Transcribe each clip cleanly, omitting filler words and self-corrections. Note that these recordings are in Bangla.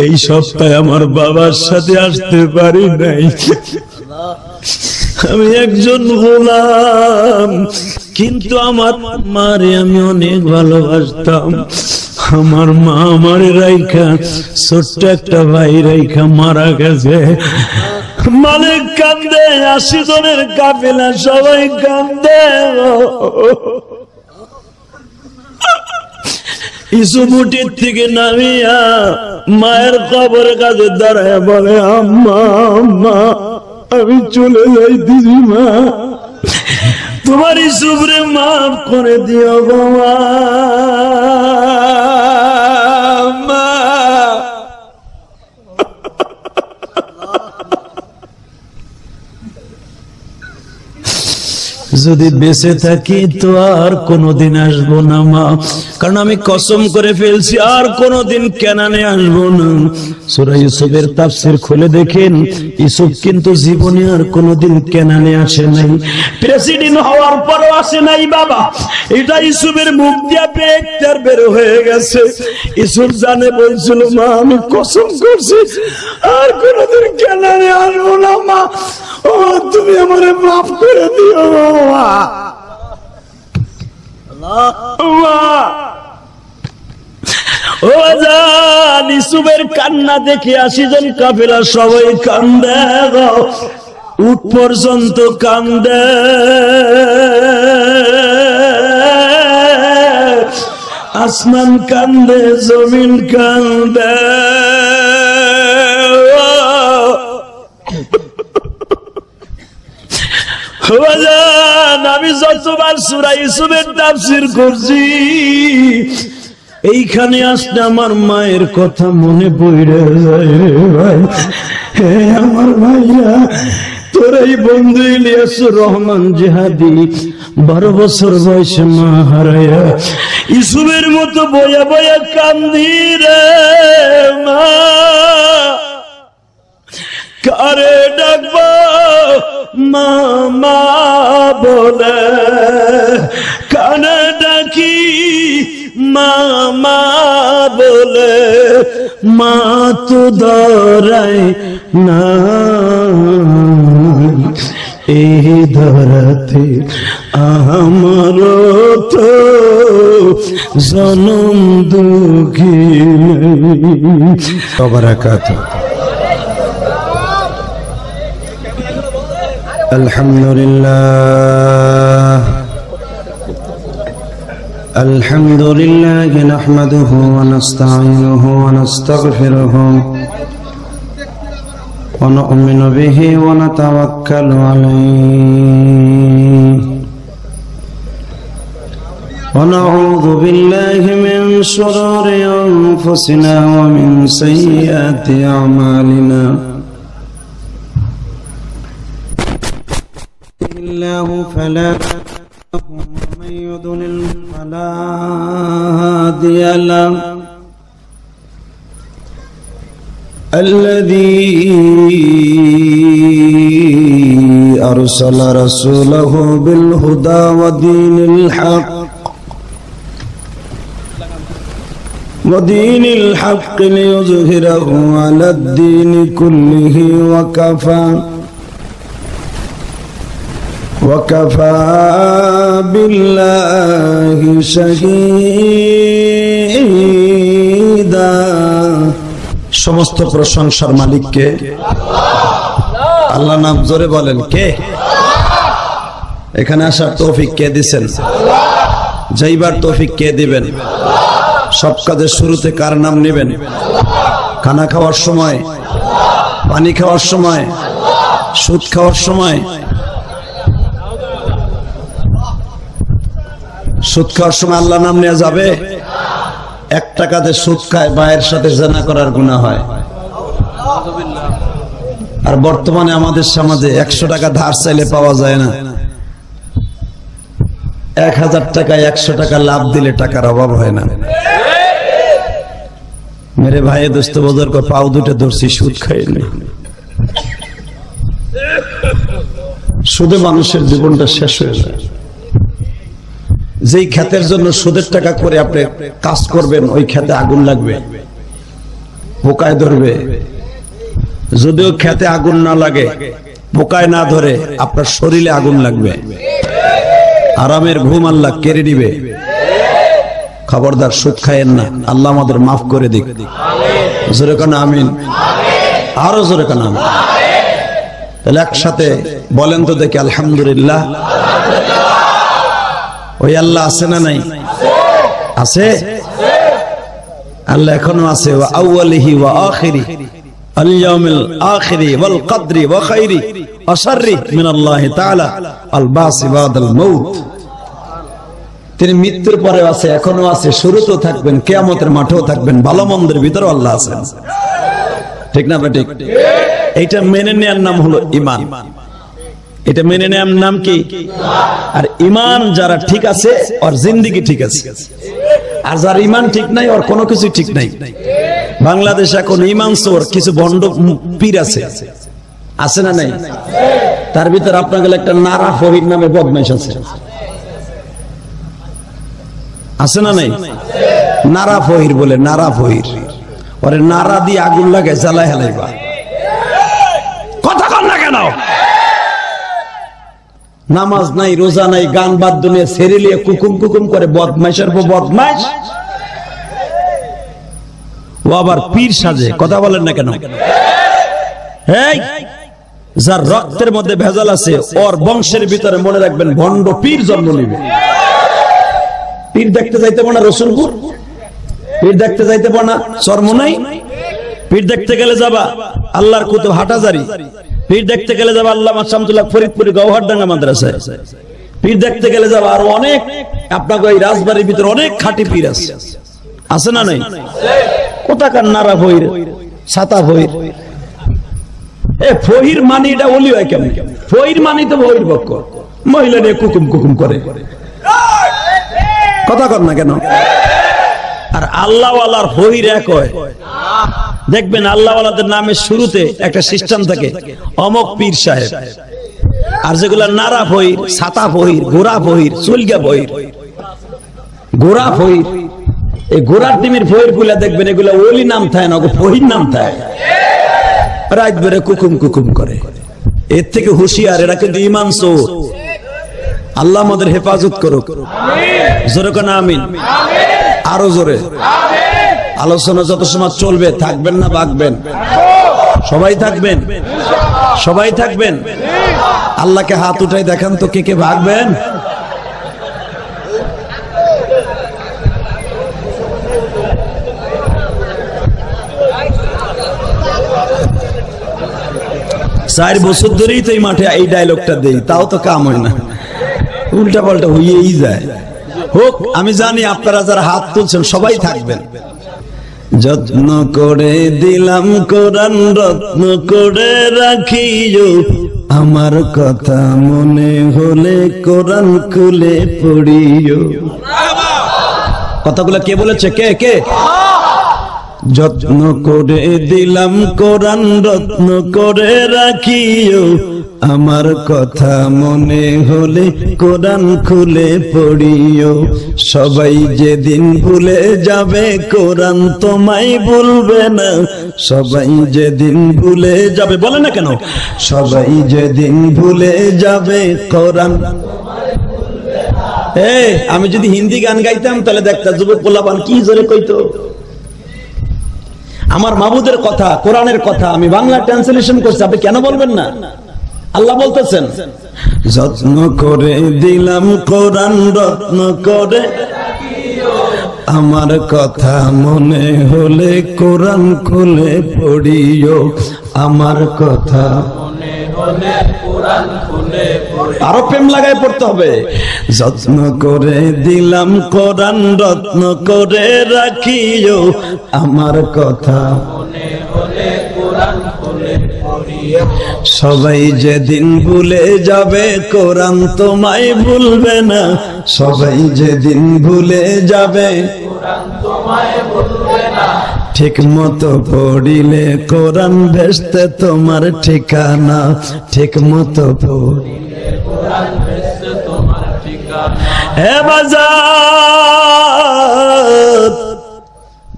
এই সপ্তাহে আমার বাবার সাথে আসতে পারি নাই। আমি একজন গোলাম, কিন্তু আমার মারে আমি অনেক ভালোবাসতাম। আমার মা আমার রাইখা, ছোট্ট একটা ভাই রাইখা মারা গেছে। মালিক কান্দে, 80 জনের কাফেলা সবাই কান্দে। ইসুমুটির থেকে নামিয়া মায়ের কবরের কাছে দাঁড়ায় বলে, আম্মা আম্মা আমি চলে যাইতেছি মা, তোমার ইসুফরে মাফ করে দিও গো মা। যদি বেঁচে থাকি তো আর কোনদিন আসবো না মা, কারণ আমি কসম করে ফেলছি আর কোনদিন কেনানে আসবো না। সূরা ইউসুফের তাফসীর খুলে দেখেন, ইউসুফ কিন্তু জীবনে আর কোনদিন কেনানে আসে নাই, প্রেসিডেন্ট হওয়ার পরও আসে নাই বাবা। এটা ইউসুফের মুখ দিয়ে বের বের হয়ে গেছে। ইউসুফ জানে, বলছিল মা আমি কসম করছি আর কোনদিন কেনানে আসবো না মা, ও তুমি আমারে মাফ করে দিও মা। ও জান, ইউসুফের কান্না দেখে 80 জন কাফেলা সবাই কান্দে, উট পর্যন্ত কান্দে। আসমান কান্দে, জমিন কান্দে। আমি যতবার সূরা ইউসুফের তাফসীর করছি, এইখানে আসলে আমার মায়ের কথা মনে পড়ে যায় রে ভাই। হে আমার ভাইয়া, তোর এই বন্ধু ইলিয়াসুর রহমান জিহাদি 12 বছর বয়সে মা হারায়া ইউসুফের মতো বয়া বয়া কান্দি রে মা। কারে ডাকবো মামা বলে, কানে ডাকি মামা বলে, মা তো ধরায় না এই ধরাতে আমার তো জনম দুঃখী বারাকাতু। আলহামদুলিল্লাহ আলহামদুলিল্লাহ নাহমাদুহু ওয়া নাস্তাঈনুহু ওয়া নাস্তাগফিরুহু ওয়া নু'মিনু বিহি ওয়া নাতাওয়াক্কালু আলাইহি ওয়া নাউযু বিল্লাহি মিন শুরুরি আনফুসিনা ওয়া মিন সাইয়্যাতি আ'মালিনা। الله فلا ومن يضلل فلا هادي له. الذي أرسل رسوله بالهدى ودين الحق ليظهره على الدين كله وكفى بالله شهيدا. সমস্ত প্রশংসার মালিক কে? আল্লাহ। নাম জোরে বলেন কে? এখানে আসার তৌফিক কে দিবেন? যাইবার তৌফিক কে দিবেন? সব কাজের শুরুতে কার নাম নেবেন? খানা খাওয়ার সময়, পানি খাওয়ার সময়, সুদ খাওয়ার সময়। সুদ খাওয়ার সময় আল্লাহ নাম নেওয়া যাবে? 1 টাকাতে সুদ খায়, মায়ের সাথে জিনা করার গুনাহ হয়। আর বর্তমানে আমাদের সমাজে 100 টাকা ধার চাইলে পাওয়া যায় না। 1000 টাকায় 100 টাকা লাভ দিলে টাকার অভাব হয় না। মেরে ভাই দোস্ত বুজুর্গ, পাও দুটো ধরছি, সুদ খাইনি। সুদে মানুষের জীবনটা শেষ হয়ে যায়। যেই ক্ষেতের জন্য সুদের টাকা করে আপনি কাজ করবেন, ওই ক্ষেতে আগুন লাগবে। পোকায় ধরবে, যদিও খেতে আগুন না লাগে, পোকায় না ধরে আপনার শরীরে আগুন লাগবে, আরামের ঘুম আল্লাহ কেড়ে নিবে। খবরদার সুদ খায়েন না, আল্লাহ আমাদের মাফ করে দিক। জোরে কান আমিন, আরো জোরে কান আমিন। তাহলে একসাথে বলেন তো দেখি আলহামদুলিল্লাহ। ওই আল্লাহ আছে না নাই? আছে। আল্লাহ এখনো আছে। ওয়া আউয়ালিহি ওয়া আখিরি আল ইয়াউমিল আখিরি ওয়াল কদরি ওয়া খাইরি ওয়া শাররি মিনাল্লাহি তাআলা আল বাসি বাদাল মাউত। তিনি মৃত্যুর পরে আছে, এখনো আছে, শুরুতেও থাকবেন, কিয়ামতের মাঠেও থাকবেন, ভালো মন্দের ভিতরেও আল্লাহ আছেন। ঠিক না ঠিক? এইটা মেনে নেওয়ার নাম হলো ঈমান। এটা মেনে নেওয়ার নাম কি? আর ঈমান যারা ঠিক আছে ওর জিন্দেগি ঠিক আছে, আর যার ঈমান ঠিক নাই ওর কোনো কিছু ঠিক নাই। বাংলাদেশে এখন ঈমান চোর কিছু ভণ্ড পীর আছে, আছে না নাই? তার ভিতরে আপনার গেলে একটা নারা ফহির নামে বদমাইশ আছে, আছে না নাই? নারা ফহির বলে, নারা ফহির, ওরে নারা দিয়ে আগুন লাগে জ্বালায় হেলাইবা। কথা কন না কেন? নামাজ নাই, রোজা নাই, গান বাদ্য নিয়ে সেরিলিয়ে কুকুম কুকুম করে বদমাইশের পর বদমাইশ। ও আবার পীর সাজে, কথা বলেন না কেন? এই যার রক্তের মধ্যে ভেজাল আছে ওর বংশের ভিতরে মনে রাখবেন ভণ্ড পীর জন্ম নিবে। পীর দেখতে যাইতে পারে না রসুলপুর, পীর দেখতে যাইতে পারে না চরমোনাই, পীর দেখতে গেলে যাবা আল্লাহর কুতুব হাটাজারি, পীর দেখতে গেলে যাবা আল্লামা শামসুল্লাহ ফরিদপুরি গওহরডাঙ্গা মাদ্রাসায়, পীর দেখতে গেলে যাবা আর অনেক আপনাকে ওই রাজবাড়ির ভিতরে অনেক খাঁটি পীর আছে, আছে না নাই? কোথাকার নারা ফহির, ছাতা ফহির। এ ফহির মানি এটা ওলি হয় কেমন? ফহির মানি তো ফহির পক্ষ, মহিলা নিয়ে কুকুম কুকুম করে, কথা কর না কেন? আর আল্লাহওয়ালার ফহির এক হয়। দেখবেন আল্লাহওয়ালাদের নামের শুরুতে একটা সিস্টেম থাকে, অমক পীর সাহেব। আর যেগুলা নারা ফহির, ছাতা ফহির, ঘোড়া ফহির, চুলগা ফহির, ঘোড়া ফহির, এই ঘোড়ার টিমের ফহির গুলা দেখবেন এগুলা ওলি নাম থাকে না, ফহির নাম থাকে। রাত বেড়ে কুকুম কুকুম করে। এর থেকে হুঁশিয়ার, এরা কিন্তু ঈমান চোর। আল্লাহ আমাদের হেফাজত করুক। জোরে কোন আমিন, আরো জোরে। আলোচনা যত সময় চলবে থাকবেন না ভাগবেন? সবাই থাকবেন, সবাই থাকবেন। আল্লাহকে হাত উঠাই দেখান তো কে কে ভাগবেন। চার বছর ধরেই তো এই মাঠে এই ডায়লগটা দেই, তাও তো কাম হয় না, উল্টা পাল্টা হইয়েই যায়। হোক, আমি জানি আপনারা যারা হাত তুলছেন সবাই থাকবেন। যত্ন করে দিলাম কোরআন, রত্ন করে রাখিও, আমার কথা মনে হলে কোরআন খুলে পড়িও। কথাগুলো কে বলেছে? কে কে? যত্ন করে দিলাম কোরআন, রত্ন করে রাখিও, আমার কথা মনে হলে কোরআন খুলে পড়িও। সবাই যেদিন ভুলে যাবে কোরআন তোমায় ভুলবে না, সবাই যেদিন ভুলে যাবে, বলে না কেন? সবাই যেদিন ভুলে যাবে কোরআন। আমি যদি হিন্দি গান গাইতাম তাহলে দেখতাম যুবক পোলাপান কি জোরে কইতো। আমার মাবুদের কথা, কোরআনের কথা আমি বাংলা ট্রান্সলেশন করছি, আপনি কেন বলবেন না? আল্লাহ বলতেছেন, যত্ন করে দিলাম কোরআন, রত্ন করে আমার কথা মনে হলে কোরআন খুলে পড়িও, আমার কথা মনে হলে কোরআন খুলে পড়িও। আরো প্রেম লাগায় পড়তে হবে। যত্ন করে দিলাম কোরআন, রত্ন করে রাখিও, আমার কথা মনে হলে কোরআন খুলে পড়িও। সবাই যেদিন ভুলে যাবে কোরআন তোমায় ভুলবে না, সবাই যেদিন ভুলে যাবে কোরআন তোমায় ভুলবে না। ঠিক মতো পড়িলে কোরআন ভেস্তে তোমার ঠিকানা, ঠিক মতো পড়িলে কোরআন ভেস্তে তোমার ঠিকানা। হে বাজার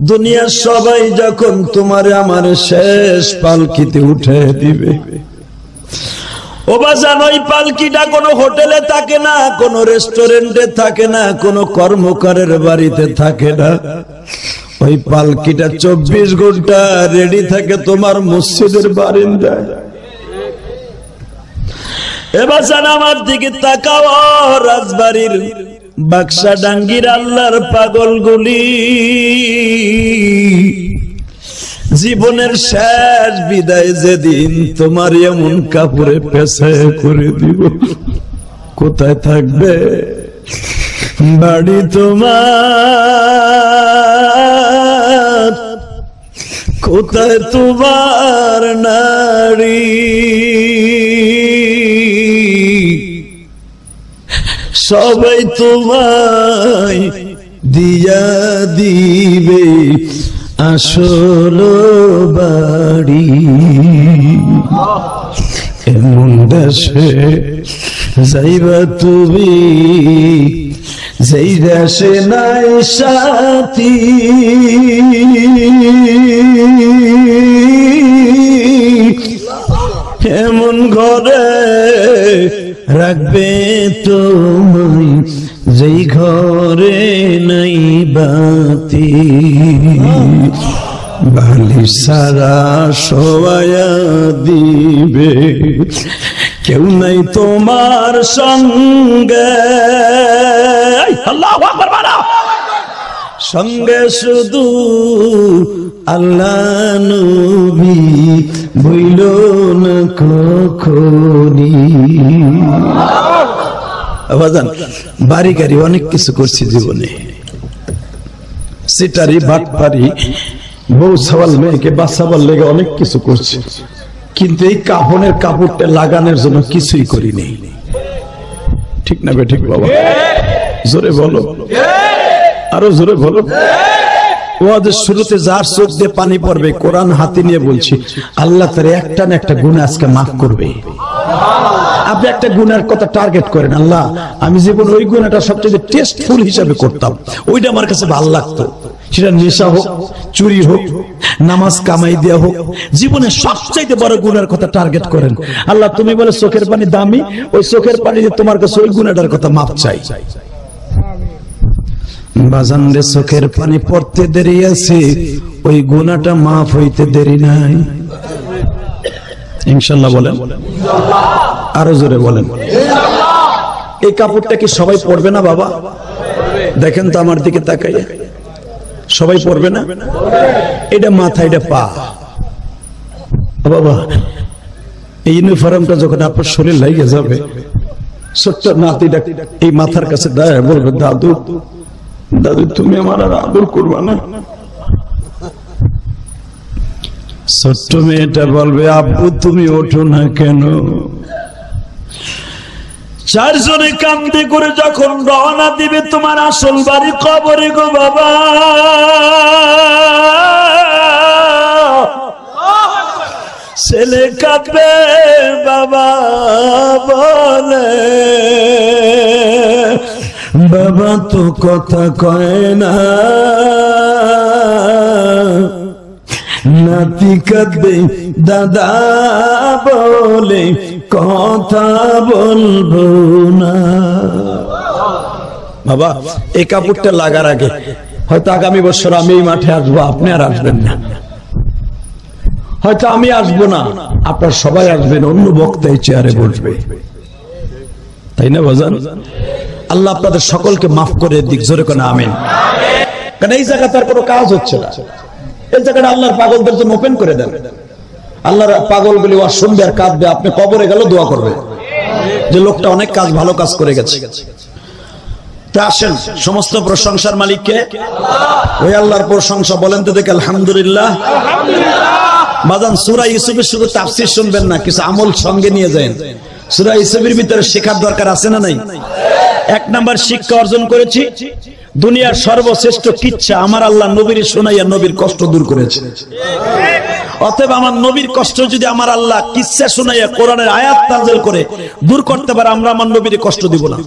দুনিয়ার সবাই যখন তোমার আমার শেষ পালকিতে উঠে দিবে, ও বাজান ওই পালকিটা কোনো হোটেলে থাকে না, কোনো রেস্টুরেন্টে থাকে না, কোনো কর্মকারের বাড়িতে থাকে না। ওই পালকিটা 24 ঘন্টা রেডি থাকে তোমার মসজিদের বারান্দায়। এবার জান আমার দিকে তাকাও, রাজবাড়ির বাক্সা ডাঙ্গির আল্লাহর পাগলগুলি জীবনের শেষ বিদায় যেদিন তোমার এমন কাপড়ে পেছায় করে দিব, কোথায় থাকবে বাড়ি তোমার, কোথায় তোমার নারী, সবাই তোমায় দিয়া দিবে আসল বাড়ি। এমন দেশে যাইবা তুমি যেই দেশে নাই সাথী, এমন ঘরে রাখবে তোমায় যেই ঘরে নাই বাতি, বালি সারা শোয়া দিবে কেউ নাই তোমার সঙ্গে, আল্লাহু আকবার বলো, সঙ্গে শুধু আল্লাহ নবী বইল না কখনি। বাড়ি গাড়ি অনেক কিছু করছি জীবনে, সিটারি বাটপারি বউ সওয়াল মেয়েকে বাঁচাবার লেগে অনেক কিছু করছি, কিন্তু এই কাফনের কাপড়টা লাগানোর জন্য কিছুই করিনি। ঠিক না বে ঠিক বাবা? জোরে বলো, আরো জোরে বলো। ওয়াজের শুরুতে যার চোখ দিয়ে পানি পড়বে কোরআন হাতে নিয়ে বলছি, আল্লাহ তার একটা না একটা গুনাহ আজকে মাফ করবে। আপনি একটা গুনার কথা টার্গেট করেন, আল্লাহ আমি জীবন ওই গুনাহটা সবচেয়ে টেস্টফুল হিসাবে করতাম, ওইটা আমার কাছে ভালো লাগতো, সেটা নেশা হোক, চুরি হোক, নামাজ কামাই দেওয়া হোক, জীবনে সবচেয়ে বড় গুনার কথা টার্গেট করেন। আল্লাহ তুমি বলে চোখের পানি দামি, ওই চোখের পানি দিয়ে তোমার কাছে ওই গুনাহটার কথা মাফ চাই। বাজান রে চোখের পানি পড়তে দেরি আছে, ওই গুনাহটা মাফ হইতে দেরি নাই। ইনশাআল্লাহ বলেন, আরো জোরে বলেন। এই কাপড়টা কি সবাই পরবে না বাবা? দেখেন তো আমার দিকে তাকাইয়া, সবাই পরবে না? এটা মাথা, এটা পা। বাবা এই ইউনিফর্মটা যখন আপনার শরীর লাগিয়ে যাবে, ছোট্ট নাতিটা এই মাথার কাছে দাঁড়ায় বলবে, দাদু দাদু তুমি আমার আর আদর করবা না? ছোট্ট মেয়েটা বলবে, আব্বু তুমি ওঠো না কেন? চারজনে কান্দে করে যখন রওনা দিবে তোমার আসল বাড়ি কবরে গো বাবা, ছেলে কাঁদবে, বাবা বলে বাবা তো কথা কয় না, নাতি কাঁদবে, দাদা বলে কথা বলবো না। বাবা এই কাপড়টা লাগার আগে হয়তো আগামী বছর আমি এই মাঠে আসবো, আপনি আর আসবেন না, হয়তো আমি আসবো না, আপনার সবাই আসবেন, অন্য বক্তা এই চেয়ারে বসবে, তাই না বাজান? আল্লাহ আপনাদের সকলকে মাফ করে দিক, জোরে কোন আমিন। কারণ এই জায়গা তার কোনো কাজ হচ্ছে না, এই জায়গাটা আল্লাহর পাগলদের জন্য ওপেন করে দেন। আল্লাহর পাগলগুলি ওয়াজ শুনবে আর কাঁদবে, আপনি কবরে গেল দোয়া করবে যে লোকটা অনেক কাজ, ভালো কাজ করে গেছে। তা আসেন, সমস্ত প্রশংসার মালিককে, ওই আল্লাহর প্রশংসা বলেন তো দেখে আলহামদুলিল্লাহ। বাজান সূরা ইউসুফের শুধু তাফসীর শুনবেন না, কিছু আমল সঙ্গে নিয়ে যান। সূরা ইউসুফের ভিতরে শেখার দরকার আছে না নাই? এক নাম্বার শিক্ষা অর্জন করেছি, দুনিয়ার সর্বশ্রেষ্ঠ কিচ্ছা আমার আল্লাহ নবীর শোনাইয়া নবীর কষ্ট দূর করেছে। অতএব আমার নবীর কষ্ট যদি আমার আল্লাহ কিচ্ছা শোনাইয়া কোরআনের আয়াত নাযিল করে দূর করতে পারে, আমরা আমার নবীর কষ্ট দিব না,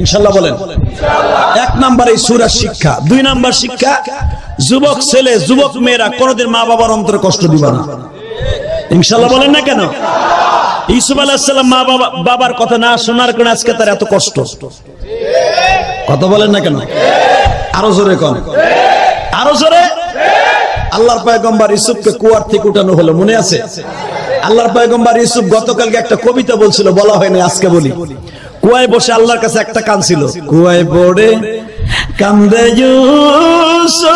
ইনশাআল্লাহ বলেন। এক নাম্বার এই সূরা শিক্ষা। 2 নাম্বার শিক্ষা, যুবক ছেলে যুবক মেয়েরা কোনদিন মা বাবার অন্তরে কষ্ট দিবা না, ইনশাআল্লাহ। বলেন না কেন? ইউসুফ আলাইহিস সালাম মা বাবার কথা না শোনার কারণে আজকে তার এত কষ্ট। কথা বলেন না কেন? আরো জোরে কোন, আরো জোরে। আল্লাহর পয়গম্বর ইউসুফকে কুয়ার থেকে উঠানো হলো, মনে আছে? আল্লাহর পয়গম্বর ইউসুফ গতকালকে একটা কবিতা বলছিল, বলা হয়নি, আজকে বলি। কুয়ায় বসে আল্লাহর কাছে একটা কান ছিল, কুয়ায় পড়ে কান্দে ইউসুফ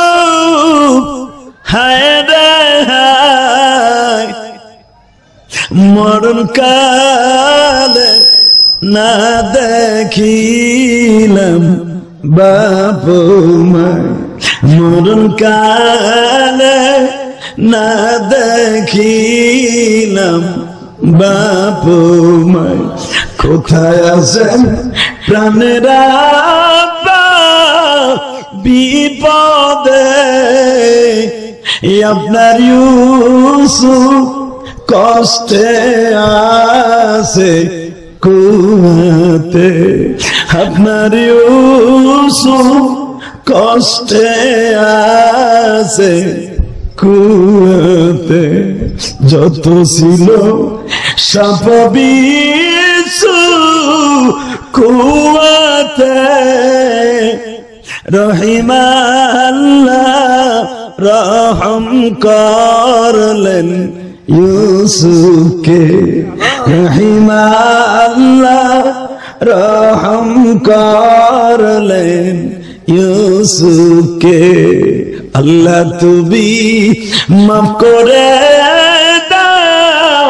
হায় রে হায়, মরণ কালে না দেখিলাম বাপ মায়, মরণ কালে না দেখিলাম বাপ মায়, কোথায় আছেন প্রাণেরা বিপদে, আপনার ইউসুফ কষ্টে আছে কুয়াতে, আপনার ইউসুফ কষ্টে আছে কুয়াতে, যত ছিল সাপ বিচ্ছু কুয়াতে, রহিমাল্লাহ রহম করলেন ইউসুফকে, রহিমাল্লাহ রহম করলেন ইউসুফকে। আল্লাহ তুমি মাফ করে দাও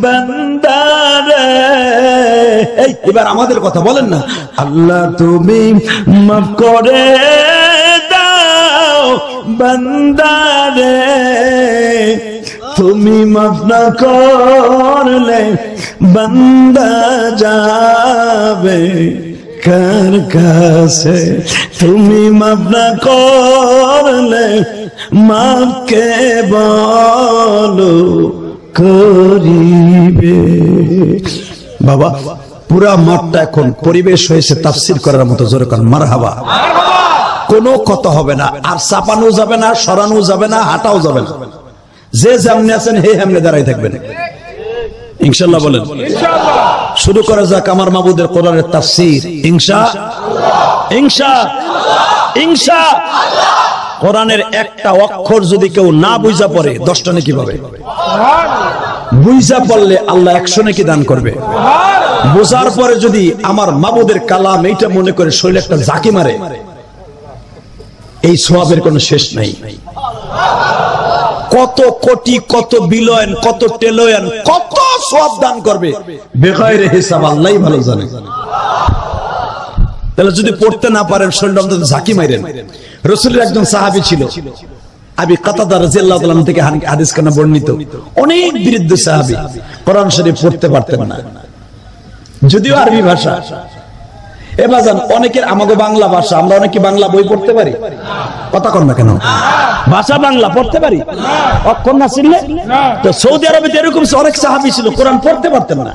বান্দারে, এবার আমাদের কথা বলেন না, আল্লাহ তুমি মাফ করে দাও বান্দারে, তুমি মাফ না করলে বান্দা যাবে কার কাছে, তুমি মাফ না করলে মাফ কে বলো করিবে। বাবা পুরা মাঠটা এখন পরিবেশ হয়েছে তাফসীর করার মতো, জোরে কান মারহাবা। কোনো কথা হবে না, আর চাপানো যাবে না, সরানো যাবে না, হাঁটাও যাবে না, যে যেমনি আছেন হে হেমনে দাঁড়াই থাকবেন ইনশাআল্লাহ। বলেন ইনশাআল্লাহ। শুরু করা যাক আমার মাবুদের কোরআনের তাফসীর, ইনশাআল্লাহ ইনশাআল্লাহ ইনশাআল্লাহ। কোরআনের একটা অক্ষর যদি কেউ না বুঝা পড়ে 10টা নেকি পাবে, বুঝা পড়লে আল্লাহ 100 নেকি দান করবে। বোঝার পরে যদি আমার মাবুদের কালাম এইটা মনে করে শরীরে একটা ঝাঁকি মারে, এই সওয়াবের কোনো শেষ নাই। কত কোটি, কত বিলিয়ন, কত ট্রিলিয়ন, কত সওয়াব দান করবে বেগাইরে হিসাব, আল্লাহই ভালো জানে। তাহলে যদি পড়তে না পারেন শরীরে অন্তত ঝাঁকি মারেন। রাসূলের একজন সাহাবী ছিল, আবি কাতাদা রাদিয়াল্লাহু তাআলা থেকে হাদিস কানা বর্ণিত, অনেক বৃদ্ধ সাহাবী, কোরআন শরীফ পড়তে পারতেন না, যদিও আরবি ভাষা। এবাজান অনেকের আমাগো বাংলা ভাষা, আমরা অনেকে বাংলা বই পড়তে পারি, কথা কন না কেন? ভাষা বাংলা পড়তে পারি, অক্ষর না চিনলে তো। সৌদি আরবে এরকম অনেক সাহাবী ছিল কোরআন পড়তে পারতেন না।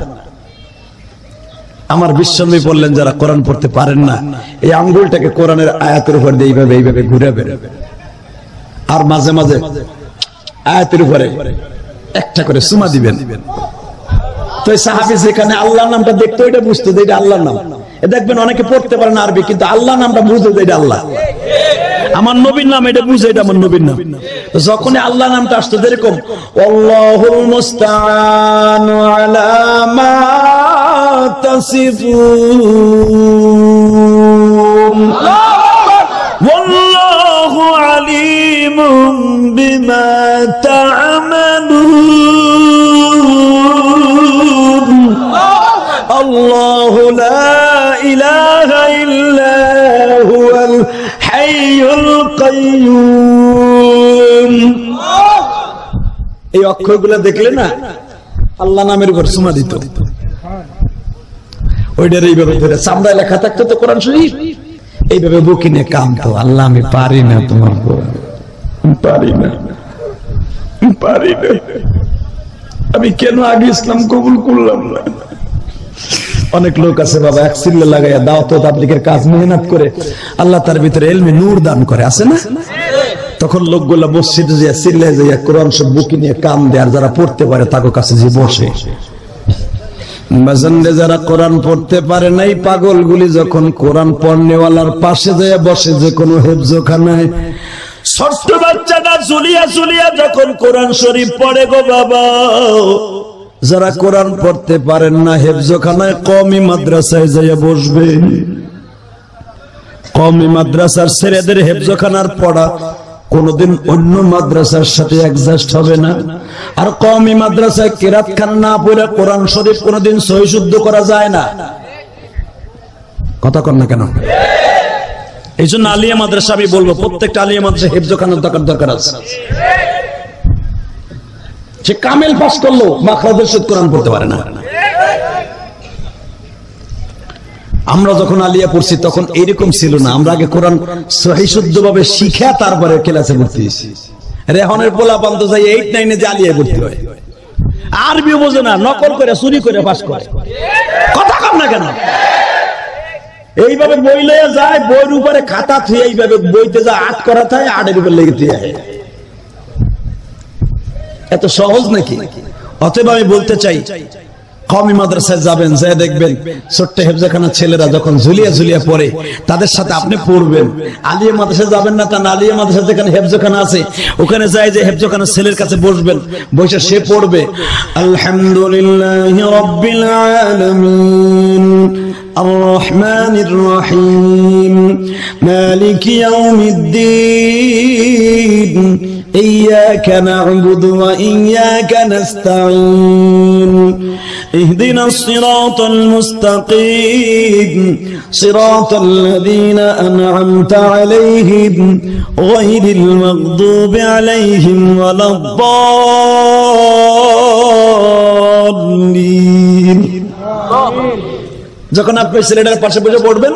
আমার বিশ্বনবী বললেন যারা কোরআন পড়তে পারেন না, এই আঙ্গুলটাকে কোরআনের আয়াতের উপর দিয়ে এইভাবে ঘুরাবেন, আর মাঝে মাঝে আয়াতের উপরে একটা করে চুমা দিবেন। তো এই সাহাবী যেখানে আল্লাহর নামটা দেখতো এটা বুঝতো যে এটা আল্লাহর নাম। দেখবেন অনেকে পড়তে পারেন আরবি, কিন্তু আল্লাহ নামটা বুঝতো যে এটা আল্লাহ, আমার নবীর নাম এটা বুঝে এটা আমার নবীর নাম। যখন আল্লাহ নামটা আসতো যেরকম আল্লাহুল মুস্তাআনু আলা মা তাসিফুন ওয়াল্লাহু আলিমুম বিমা তা'মালুন, আল্লাহু লা ইলাহা ইল্লা হুয়াল হাইয়ুল কাইয়্যুম। এই অক্ষরগুলো দেখলে না আল্লাহ নামের উপর চুমা দিত, ওইটার এইভাবে ধরে চামড়ায় লেখা থাকতো তো কোরআন শরীফ, এইভাবে বুকে নিয়ে কাঁদতো, আল্লাহ আমি পারি না, তোমার পারি না, পারি না, আমি কেন আগে ইসলাম কবুল করলাম না, অনেক লোক আছে বাবা এক সিল্লে লাগাইয়া দাওয়াত তাবলীগের কাজ মেহনত করে আল্লাহ তার ভিতরে ইলমে নূর দান করে, আছে না? তখন লোকগুলা মসজিদে যাইয়া সিল্লে যাইয়া কোরআন সব বুকি নিয়ে কান দেয়, আর যারা পড়তে পারে তাদের কাছে যে বসে। বাজানরে যারা কোরআন পড়তে পারে নাই, পাগলগুলি যখন কোরআন পড়নেওয়ালার পাশে যাইয়া বসে যে কোনো হেফজখানায়, ছোট্ট বাচ্চাটা ঝুলিয়া ঝুলিয়া যখন কোরআন শরীফ পড়ে গো বাবা, যারা কোরআন পড়তে পারেন না হেফজখানায় কওমি মাদ্রাসায় যাইয়া বসবেন। কওমি মাদ্রাসার ছেলেদের হেফজখানার পড়া কোনদিন অন্য মাদ্রাসার সাথে অ্যাডজাস্ট হবে না। আর কওমি মাদ্রাসায় কিরাত খান না পড়ে কোরআন শরীফ কোনদিন সহি শুদ্ধ করা যায় না। কথা কন না কেন? এই জন্য আলিয়া মাদ্রাসা আমি বলবো প্রত্যেকটা আলিয়া মাদ্রাসা হেফজখানার দরকার আছে। সে কামেল পাস করলো মাখরাজের সাথে কোরআন পড়তে পারে না। আমরা যখন আলিয়া পড়ছি তখন এরকম ছিল না, আমরা আগে কোরআন সহি শুদ্ধভাবে শিখে তারপরে ক্লাসে ভর্তি হয়েছি। রেহনের পোলা পান্ত যাই 8-9 যে আলিয়া ভর্তি হয়, আরবিও বোঝে না, নকল করে চুরি করে পাস করে। কথা কম না কেন? এইভাবে বই লইয়া যায়, বইয়ের উপরে খাতা থুয়ে এইভাবে বইতে যা আট করা থাকে, আটের উপর লেগে থুয়ে এত সহজ নাকি? অতএব আমি বলতে চাই কওমি মাদ্রাসায় যাবেন, যা দেখবেন ছোট্ট হেফজখানা ছেলেরা যখন ঝুলিয়া ঝুলিয়া পড়ে তাদের সাথে আপনি পড়বেন। আলিয়া মাদ্রাসায় যাবেন না, তা আলিয়া মাদ্রাসা যেখানে হেফজখানা আছে ওখানে যায় যে হেফজখানা ছেলের কাছে বসবেন, বসে সে পড়বে আলহামদুলিল্লাহি রাব্বিল আলামিন আর-রহমানির রহিম মালিকি ইয়াউমিদ্দিন ইয়্যাকা না'বুদু ওয়া ইয়্যাকা নাস্তাঈন ইহদিনাস সিরাতাল মুস্তাকিম সিরাতাল লাযীনা আন'আমতা আলাইহিম গায়রিল মাগদুবি আলাইহিম ওয়ালাদ-দাল্লিন। যখন আপনি ছেলেটার পাশে বসে পড়বেন,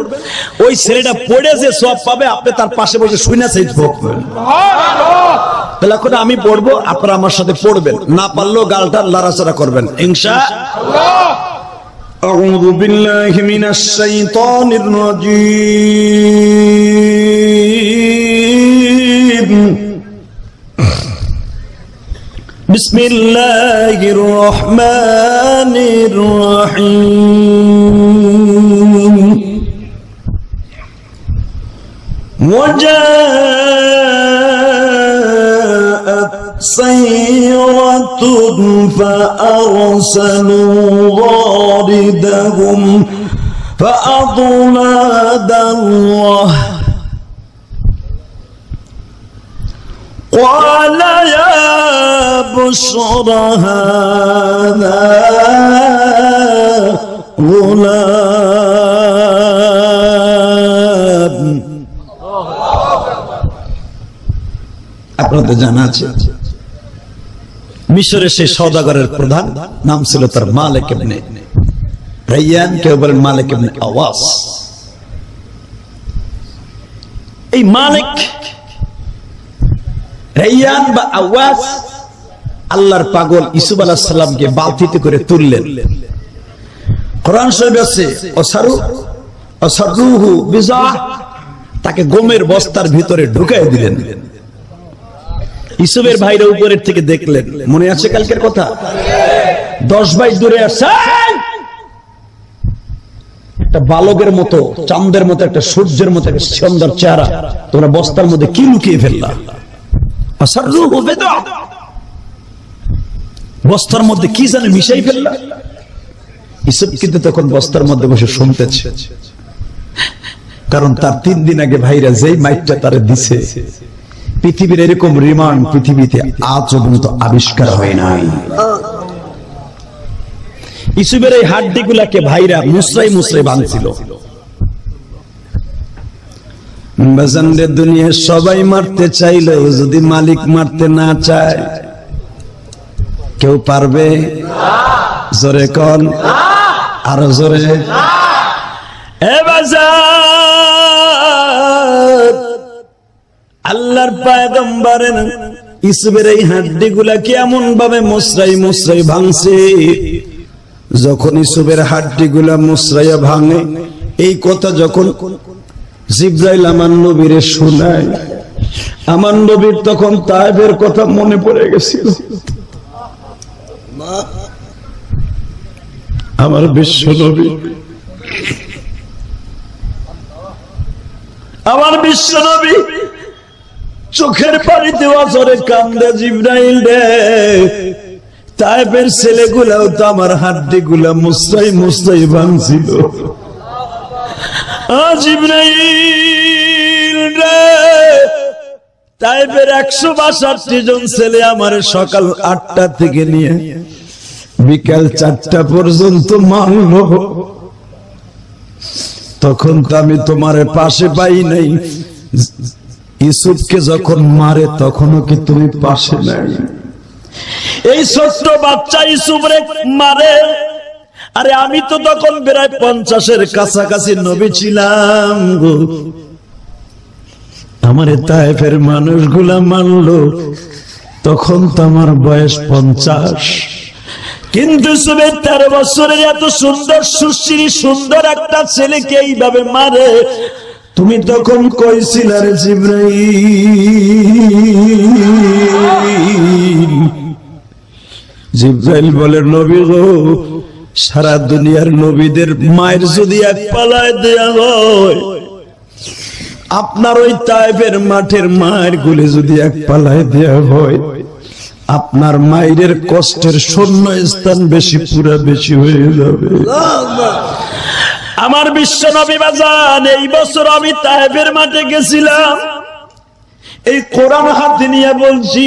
ওই ছেলেটা পড়ে যে সওয়াব পাবে আপনি তার পাশে বসে শুনে সেই সওয়াব পাবেন। তাহলে এখন আমি পড়বো, আপনারা আমার সাথে পড়বেন, না পারলেও গালটা লড়াচড়া করবেন ইনশাআল্লাহ। আউযু বিল্লাহি মিনাশ শাইতানির রাজীম। বিসমিল্লাহির রহমানির রহিম। وجاءت سيرة فأرسلوا واردهم فأضلى دلوه قال يا بشرى هذا غلام। আপনাদের জানা আছে মিশরের সেই সওদাগরের প্রধান নাম ছিল তার মালিক ইবনে রাইয়ান, কেউ বলেন মালিক ইবনে আওয়াস। এই মালিক রাইয়ান বা আওয়াস আল্লাহর পাগল ইউসুফ আলাইহিস সালামকে বালতিতে করে তুললেন। কোরআন শরীফে আছে অসারুহু বিজাহ, তাকে গমের বস্তার ভিতরে ঢুকাই দিলেন। ইউসুফের ভাইরা উপরের থেকে দেখলেন, মনে আছে কালকের কথা, 10 ভাই দূরে আসছে, একটা বালকের মতো, চাঁদের মতো, একটা সূর্যের মতো একটা সুন্দর চেহারা, তোমরা বস্তার মধ্যে কি লুকিয়ে ফেললা? অসারুহু বিজাহ, বস্তার মধ্যে কি জানে মিশাই ফেললা। ইউসুফ কিন্তু তখন বস্তার মধ্যে বসে শুনতেছে, কারণ তার 3 দিন আগে ভাইরা যেই মাইকটা তারে দিছে, পৃথিবীর এরকম রিমান্ড পৃথিবীতে আজ পর্যন্ত আবিষ্কার হয় নাই। ইউসুফের এই হাড্ডি গুলাকে ভাইরা মুসরাই মুসরাই ভাঙছিল। বাজানদের দুনিয়া সবাই মারতে চাইলেও যদি মালিক মারতে না চায় কেউ পারবে? জোরে কোন, আরো জোরে। এ বাজার, আল্লাহর পয়গম্বরের ইউসুফের এই হাড্ডি গুলা কেমন ভাবে মুসরাই মুসরাই ভাঙছে, যখন ইউসুফের হাড্ডিগুলা মুসরাইয়া ভাঙে, এই কথা যখন জিবরাইল আমার নবীরে শোনায়, আমার নবীর তখন তায়েফের কথা মনে পড়ে গেছিল। আমার বিশ্ব নবী, আমার বিশ্ব নবী চোখের পানিতে অঝরে কান্দে, জিবরাইল রে, তায়েফের ছেলেগুলাও তো আমার হাড্ডিগুলা মুসরাই মুসরাই ভাঙছিল। জিবরাইল রে, তায়েফের 162 জন ছেলে আমার সকাল 8টা থেকে নিয়ে বিকাল 4টা পর্যন্ত মারলো। তখন তো আমি তোমার পাশে পাই নাই। ইউসুফকে যখন মারে তখনও কি তুমি পাশে নাই? এই ছোট্ট বাচ্চা ইউসুফরে মারে, আরে আমি তো তখন প্রায় 50-এর কাছাকাছি নবী ছিলাম গো। আমার তায়েফের মানুষগুলা মানলো, তখন তো আমার বয়স 50। কিন্তু 13 বছরের এত সুন্দর সুশ্রী সুন্দর একটা ছেলেকে এইভাবে মারে, তুমি তখন কইছিলে রে জিবরাইল? জিবরাইল বলে, নবী গো, সারা দুনিয়ার নবীদের মায়ের যদি এক পালায় দেয়া হয়, আপনার ওই তায়েফের মাঠের মায়ের গুলি যদি এক পালায় দেয়া হয়, আপনার মায়ের কষ্টের শূন্য স্থান বেশি পুরা বেশি হয়ে যাবে। আমার বিশ্ব নবী বাজান, এই বছর আমি তায়েফের মাঠে গেছিলাম। এই কোরআন হাতে নিয়ে বলছি,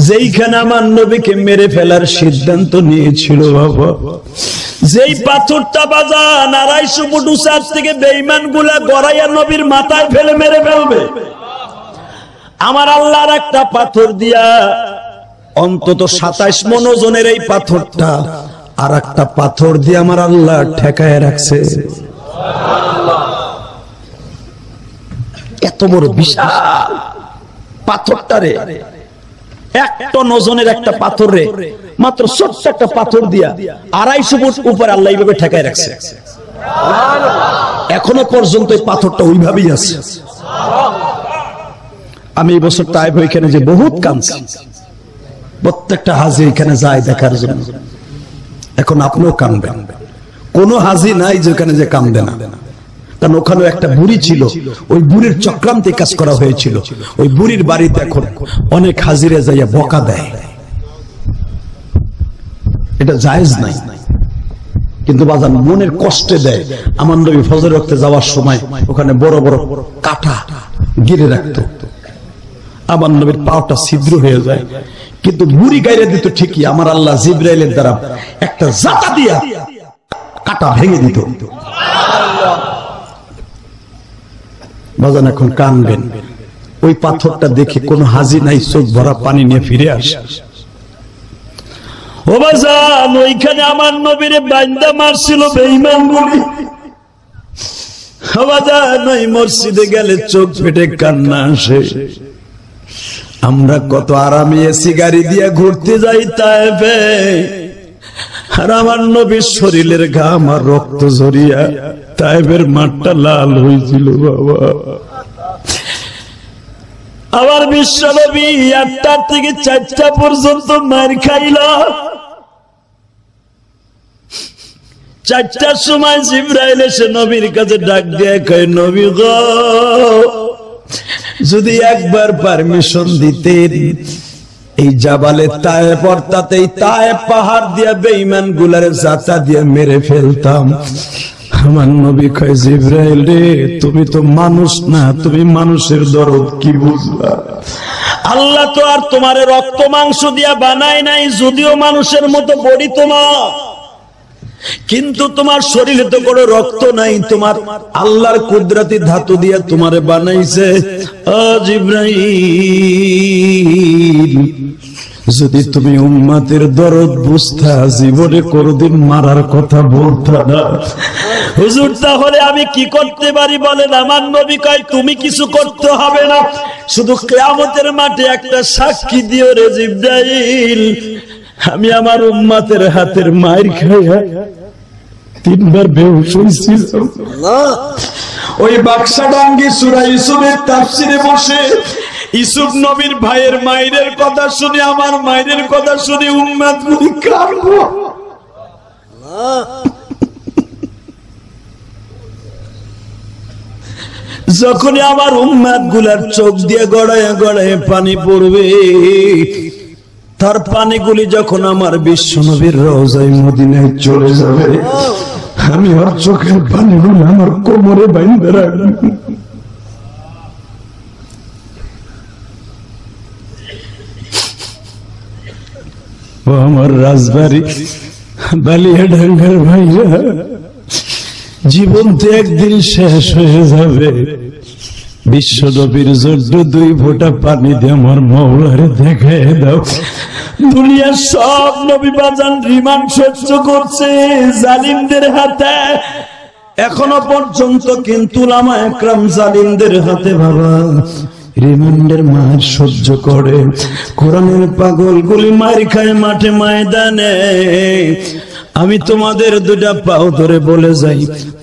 যেইখানে আমার নবীকে মেরে ফেলার সিদ্ধান্ত নিয়েছিল বাবা, যেই পাথরটা বাজান 250 ফুট উঁচার থেকে বেঈমান গুলা গড়াইয়া নবীর মাথায় ফেলে মেরে ফেলবে, আমার আল্লাহর একটা পাথর দিয়া অন্তত 27 মণ ওজনের এই পাথরটা আর একটা পাথর দিয়ে আমার আল্লাহ ঠেকায় রাখছে। এত বড় বিশাল পাথরটারে, 1 টন ওজনের একটা পাথর রে, মাত্র ছোট্ট একটা পাথর দিয়া 250 ফুট উপরে আল্লাহ এইভাবে ঠেকায় রাখছে। এখনো পর্যন্ত এই পাথরটা ওইভাবেই আছে। আমি এই বছর তাইফ ওইখানে যে বহুত কাঁদছি, প্রত্যেকটা হাজি এখানে যায় দেখার জন্য। এখন আপনিও কাঁদবেন, কোন হাজি নাই যেখানে যে কাঁদবে না, কারণ ওখানে একটা বুড়ি ছিল, ওই বুড়ির চক্রান্তে কাজ করা হয়েছিল। ওই বুড়ির বাড়িতে এখন অনেক হাজিরা যাইয়া বকা দেয়, এটা জায়েজ নাই, কিন্তু বাজান মনের কষ্টে দেয়। আমার নবী ফজর ওয়াক্তে যাওয়ার সময় ওখানে বড় বড় কাঁটা গিরে রাখতো, আমার নবীর পাওটা ছিদ্র হয়ে যায়, কিন্তু বুড়ি গাইরে দিত ঠিকই। আমার আল্লাহ জিবরাইলের দ্বারা একটা জাতা দিয়া কাঁটা ভেঙে দিত। বাজান এখন কানবেন, ওই পাথরটা দেখে কোন হাজি নাই চোখ ভরা পানি নিয়ে ফিরে আসে। ও বাজান, ওইখানে আমার নবীরে বান্দা মারছিল বেঈমান গুলি। বাজান, ওই মসজিদে গেলে চোখ ফেটে কান্না আসে। আমরা কত আরামে এসি গাড়ি দিয়ে ঘুরতে যাই তায়েফে, আর আমার নবীর শরীরের ঘাম আর রক্ত ঝরিয়া তায়েফের মাঠটা লাল হয়েছিল বাবা। আমার বিশ্ব নবী 8টা থেকে 4টা পর্যন্ত মার খাইল। 4টার সময় জিবরাইল এসে নবীর কাছে ডাক দিয়ে কয়, নবী গো, যদি একবার পারমিশন দিতেন এই জাবালে তায়েফ, অর্থাৎ এই তায়েফ পাহাড় দিয়া বেঈমান গুলারে জাতা দিয়ে মেরে ফেলতাম। আমার নবী কয়, জিবরাইল রে, তুমি তো মানুষ না, তুমি মানুষের দরদ কি বুঝলা? আল্লাহ তো আর তোমারে রক্ত মাংস দিয়া বানায় নাই, যদিও মানুষের মতো বডি তোমার, কিন্তু তোমার শরীরে তো কোনো রক্ত নাই, তোমার আল্লাহর কুদরতি ধাতু দিয়া তোমারে বানাইছে। ও জিবরাইল, যদি তুমি উম্মতের দরদ বুঝতা, জীবনে কোনদিন মারার কথা বলতা না। হুজুর, তাহলে আমি কি করতে পারি বলেন? আমার নবী কয়, তুমি কিছু করতে হবে না, শুধু কিয়ামতের মাঠে একটা সাক্ষী দিও রে জিবরাইল। আমি আমার উম্মতের হাতের মায়ের খাইয়া 3 বার বেহুশ হয়েছিলাম। ওই বাক্সাডাঙ্গি সূরা ইউসুফের তাফসিরে বসে ইউসুফ নবীর ভাইয়ের মায়ের কথা শুনে, আমার মায়ের কথা শুনে উম্মতগুলি কাঁদবো। যখনই আমার উম্মত গুলার চোখ দিয়ে গড়ায় গড়ায় পানি পড়বে, তার পানিগুলি যখন আমার বিশ্ব নবীর রওজায়ে মদিনায় চলে যাবে, আমি ওর চোখের পানিগুলো আমার কোমরে বাইন্ধে রাখবো। ও আমার রাজবাড়ি বালিয়াডাঙ্গার ভাইরা, জীবন তো একদিন শেষ হয়ে যাবে। বিশ্ব নবীর জন্য 2 ফোঁটা পানি দিয়ে আমার মওলারে দেখায় দাও। দুনিয়ার সব নবী বাজান রিমান্ড সহ্য করছে জালিমদের হাতে, এখনো পর্যন্ত কিন্তু উলামা একরাম জালিমদের হাতে বাবা রিমান্ডের মার সহ্য করে। কোরআনের পাগলগুলি মার খায় মাঠে ময়দানে। আমি তোমাদের 2টা পাও ধরে বলে যাই,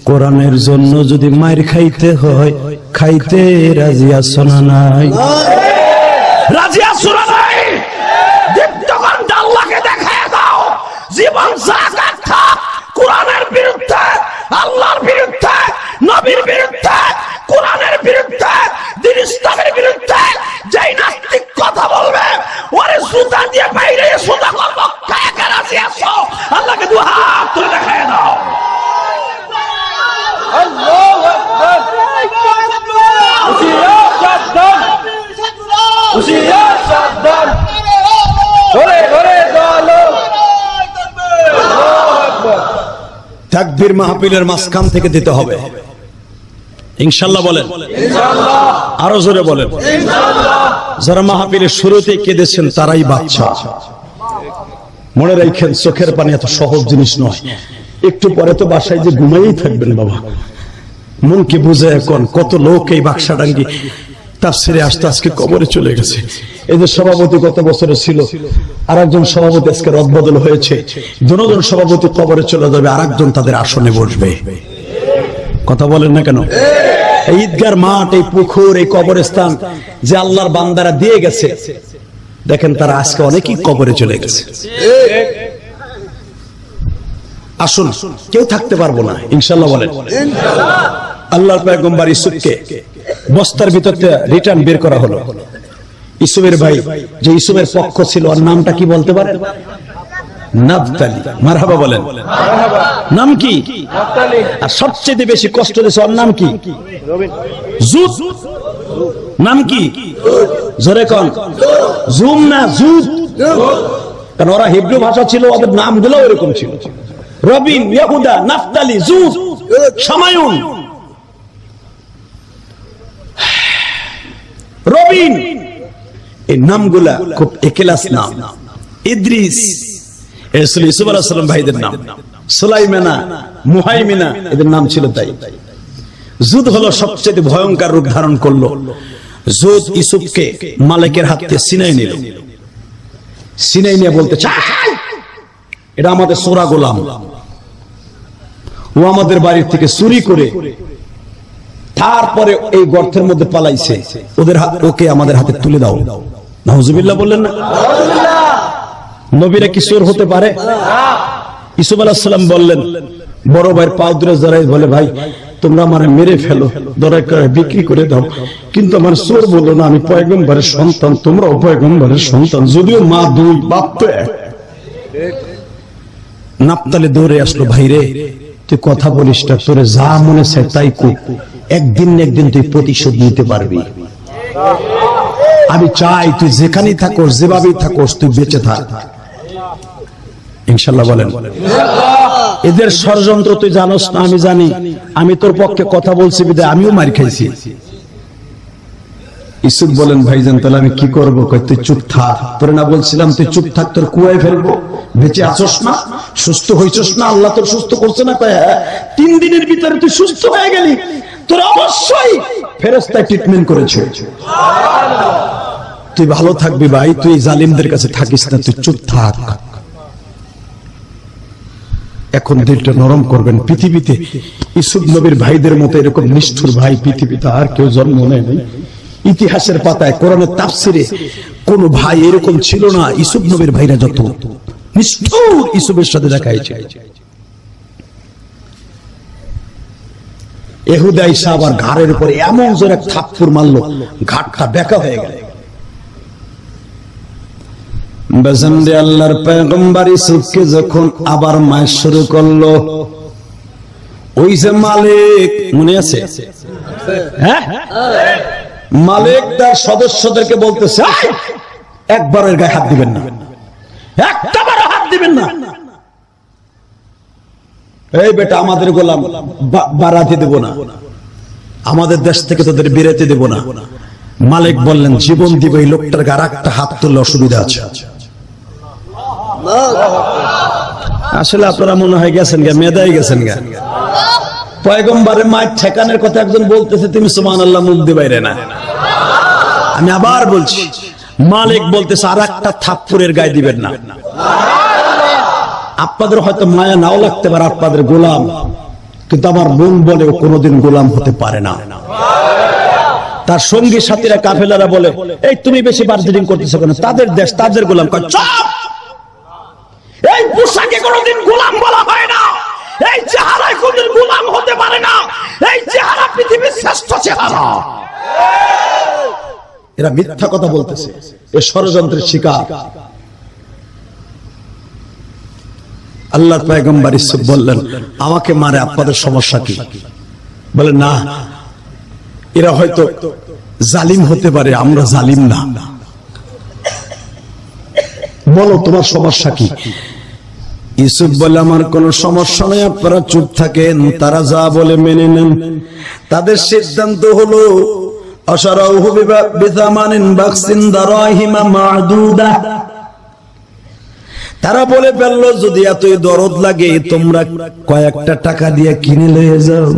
কোরআনের জন্য যদি মার খাইতে হয়, খাইতে রাজি আছো না নাই? রাজি আছো না নাই? দীপ্তকণ্ঠ আল্লাহকে দেখায় দাও, জীবন জাকাত থাক কোরআনের বিরুদ্ধে, আল্লাহর বিরুদ্ধে, নবীর বিরুদ্ধে, কোরআনের বিরুদ্ধে, দ্বীন ইসলামের বিরুদ্ধে যেই নাস্তিক কথা বলবে ওরে জুতা দিয়ে বাইরে সোজা করব। কাকে রাজি আছো? আল্লাহকে 2 হাত তুলে দেখায় দাও। আল্লাহু আকবার। হুশিয়ার সাবধান, হুশিয়ার সাবধান, ধরে ধরে চলো। আল্লাহু আকবার। তাকবীর মাহফিলের মাঝখান থেকে দিতে হবে ইনশাআল্লাহ। বলেন ইনশাআল্লাহ। আরো জোরে বলেন ইনশাআল্লাহ। যারা মাহফিলের শুরুতে কেঁদেছেন তারাই বাচ্চা। মনে রাখেন, চোখের পানি এত সহজ জিনিস নয়। একটু পরে তো বাসায় যে ঘুমাইই থাকবেন বাবা। মনকে বুঝে এখন কত লোক এই বাক্সাডাঙ্গি তাফসিরে আসতে আজকে কবরে চলে গেছে। এই যে সভাপতি গত বছরে ছিল, আরেকজন সভাপতি আজকে রদবদল হয়েছে। 2 জন সভাপতি কবরে চলে যাবে, আরেকজন তাদের আসনে বসবে। কথা বলেন না কেন? এই ঈদগার মাঠ, এই পুকুর, এই কবরস্থান যে আল্লাহর বান্দারা দিয়ে গেছে, দেখেন তারা আজকে অনেকেই কবরে চলে গেছে। আসুন, কেউ থাকতে পারবো না ইনশাআল্লাহ। বলেন ইনশাআল্লাহ। আল্লাহর পয়গম্বর ইউসুফকে বস্তার ভিতর থেকে রিটার্ন বের করা হলো। ইউসুফের ভাই যে ইউসুফের পক্ষ ছিল, ওর নামটা কি বলতে পারেন? নাফতালি। মারহাবা বলেন। নাম কি? নাফতালি। আর সবচেয়ে বেশি কষ্ট দিয়েছে ওর নাম কি? জুত। নাম কি? জোরে কোন? জুম না জুত। কারণ ওরা হিব্রু ভাষা ছিল, ওদের নামগুলো এরকম ছিল। রবিন, ইয়াহুদা, নাফতালি, জুত, শামায়ুন। রবিন, এই নামগুলা খুব একেলাস নাম। ইদ্রিস, ইউসুফ আলাইহিস সালাম ভাইদের নাম। সুলাইমানা, মুহাইমিনা, এদের নাম ছিল তাই। জুদ হলো সবচেয়ে ভয়ঙ্কর রূপ ধারণ করলো। জুদ ইউসুফকে মালিকের হাতে সিনাই নিল। সিনাই নিয়ে বলতে চাই, এটা আমাদের সোরা গোলাম, ও আমাদের বাড়ির থেকে চুরি করে তারপরে এই গর্তের মধ্যে পালাইছে, ওকে আমাদের হাতে তুলে দাও। নাউজুবিল্লাহ বললেন না? নবীরা কি চোর হতে পারে? ইউসুফ আলাইহিস সালাম বললেন, বড় ভাইয়ের পা ধরে জড়াই বলে, ভাই তোমরা আমারে মেরে ফেলো, দরকার করে বিক্রি করে দাও, কিন্তু আমার চোর বলো না, আমি পয়গম্বরের সন্তান, তোমরাও পয়গম্বরের সন্তান, যদিও মা 2 বাপ তো 1। নাফতালি দৌড়ে আসলো, ভাই রে তুই কথা বলিস না, তোরে যা মনে চায় তাই কর, একদিন না একদিন তুই প্রতিশোধ নিতে পারবি। আমি চাই তুই যেখানেই থাকোস, যেভাবেই থাকোস, তুই বেঁচে থাক ইনশাআল্লাহ। বলেন এদের ষড়যন্ত্র তুই জানোস না, আমি জানি। আমি তোর পক্ষে কথা বলছি বিধায় আমিও মার খাইছি। ইউসুফ বলেন, ভাইজান তাহলে আমি কি করবো? তুই চুপ থাক, তোর না বলছিলাম তুই চুপ থাক, তোর কুয়ায় ফেলবো। বেঁচে আছোস না, সুস্থ হইছস না, আল্লাহ তোর সুস্থ করছে না। 3 দিনের ভিতরে তুই সুস্থ হয়ে গেলি, তোর অবশ্যই ফেরেশতায় ট্রিটমেন্ট করেছে। তুই ভালো থাকবি ভাই, তুই জালিমদের কাছে থাকিস না, তুই চুপ থাক। এখন দিলটা নরম করবেন। পৃথিবীতে ইউসুফ নবীর ভাইদের মতো এরকম নিষ্ঠুর ভাই পৃথিবীতে আর কেউ জন্ম নেয়নি। ইতিহাসের পাতায় কোরআনের তাফসিরে কোন ভাই এরকম ছিল না। ইউসুফ নবীর ভাইরা যত নিষ্ঠুর ইউসুফের সাথে দেখা হয়েছে। এহুদা ঈসা আবার ঘাড়ের উপরে এমন জোরে এক থাপ্পড় মারলো, ঘাটটা বেঁকা হয়ে গেল। বেজন্ডে আল্লাহর পয়গম্বর ইউসুফকে যখন আবার মার শুরু করলো, ওই যে মালিক মনে আছে, হ্যাঁ, মালিক তার সদস্যদেরকে বলতেছে একবারের গায়ে হাত দিবেন না, একটাবার হাত দিবেন না। এই বেটা আমাদের গোলাম বাড়াতে দেব না, আমাদের দেশ থেকে তোদের বেরোতে দেব না। মালিক বললেন জীবন দিব, এই লোকটার গায়ে একটা হাত তুললে অসুবিধা আছে। আসলে আপনারা মনে হয় গেছেন গা, মেধাই গেছেন গা। পয়গম্বরের মায়ের ঠেকানের কথা একজন বলতেছে, তুমি সুবহানাল্লাহ মুখ দিয়ে বাইরে না। আমি আবার বলছি, মালিক বলতেছে আর একটা থাপ্পড়ের গায়ে দিবেন না। আপনাদের হয়তো মায়া নাও লাগতে পারে, আপনাদের গোলাম, কিন্তু আমার মন বলে ও কোনোদিন গোলাম হতে পারে না। তার সঙ্গী সাথীরা কাফেলারা বলে এই তুমি বেশি বার্গেনিং করতেছো কেন, তাদের দেশ তাদের গোলাম। কয় চুপ, এই পোশাকে কোনোদিন গোলাম বলা হয় না, এই চেহারায় কোনোদিন গোলাম হতে পারে না, এই চেহারা পৃথিবীর শ্রেষ্ঠ চেহারা। এরা মিথ্যা কথা বলতেছে, এ ষড়যন্ত্রের শিকার। আল্লাহর পয়গম্বর ইউসুফ বললেন আমাকে মারে, আপনাদের সমস্যা কি? বলে না, এরা হয়তো জালিম হতে পারে, আমরা জালিম না। বলো তোমার সমস্যা কি? ইউসুফ বলে আমার কোনো সমস্যা নেই, আপনারা চুপ থাকেন। তারা যা বলে মেনে নেন। তাদের সিদ্ধান্ত হলো আশরাউহু বিথামানিন বাকসিন দারাহিমা মা'দুদা। তারা বলে ফেললো যদি এতই দরদ লাগে তোমরা কয়েকটা টাকা দিয়ে কিনে লয়ে যাও।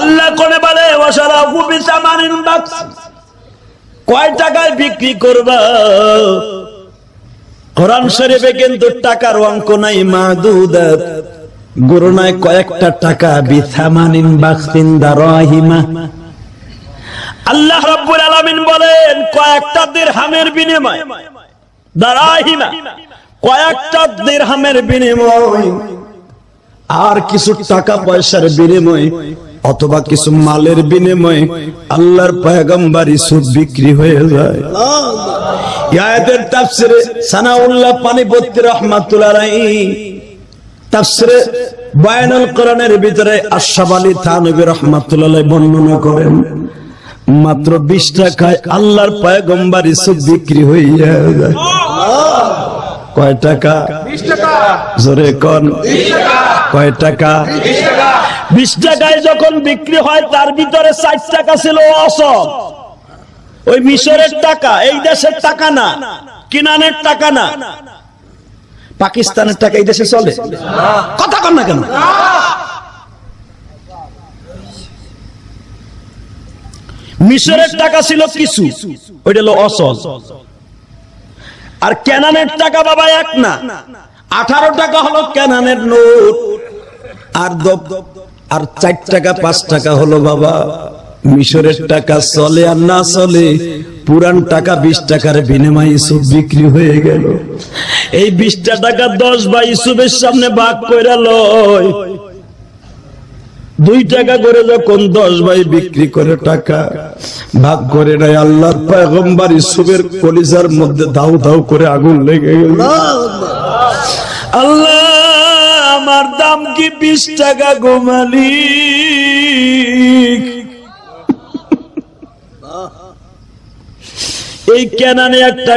আল্লাহ কোনে বলে আশরাউহু বিথামানিন বাকস, কয় টাকায় বিক্রি করবা? কোরআন শরীফে কিন্তু টাকার অঙ্ক নাই, মা'দুদাত, গণনায় কয়েকটা টাকা। বিথামানিন বাকসিন দারাহিমা, আল্লাহ রাব্বুল আলামিন বলেন কয়েকটা দিরহামের বিনিময়ে, দারাহিমা কয়েকটা দিরহামের বিনিময়, আর কিছু টাকা পয়সার বিনিময় অথবা কিছু মালের বিনিময়ে আল্লাহর পয়গম্বর ইউসুফ বিক্রি হয়ে যায়। আয়াতের তাফসিরে সানাউল্লাহ পানিপত্তি রাহমাতুল্লাহ আলাইহি তাফসিরে বায়ানুল কোরআনের ভিতরে আশরাফ আলী থানভী রাহমাতুল্লাহ আলাইহি বর্ণনা করেন মাত্র 20 টাকায় আল্লাহর পয়গম্বর ইউসুফ বিক্রি হয়ে যায়। কয় টাকা? 20 টাকা। জোরে কোন? 20 টাকা। কয় টাকা? 20 টাকা। 20 টাকায় যখন বিক্রি হয় তার ভিতরে 4 টাকা ছিল অসল, ওই মিশরের টাকা, এই দেশের টাকা না, কিনানের টাকা না, পাকিস্তানের টাকা এই দেশে চলে? কথা কন না কেন? মিশরের টাকা ছিল কিছু, ওইটা হলো অসল। আর কেনানের টাকা বাবা এক না, 18 টাকা হলো কেনানের নোট, আর 4 টাকা 5 টাকা হলো বাবা মিশরের টাকা। চলে আর না চলে, পুরান টাকা 20 টাকার বিনিময়ে ইউসুফ বিক্রি হয়ে গেল। এই 20 টাকা 10 ভাই ইউসুফের সামনে ভাগ কইরা লয়, 2 টাকা করে যখন 10 ভাই বিক্রি করে টাকা ভাগ করে নেয়, আল্লাহর পয়গম্বর ইউসুফের কলিজার মধ্যে দাউ দাউ করে আগুন লেগে গেল। আল্লাহ আমার দাম কি 20 টাকা গো মালিক? এই কেনানে একটা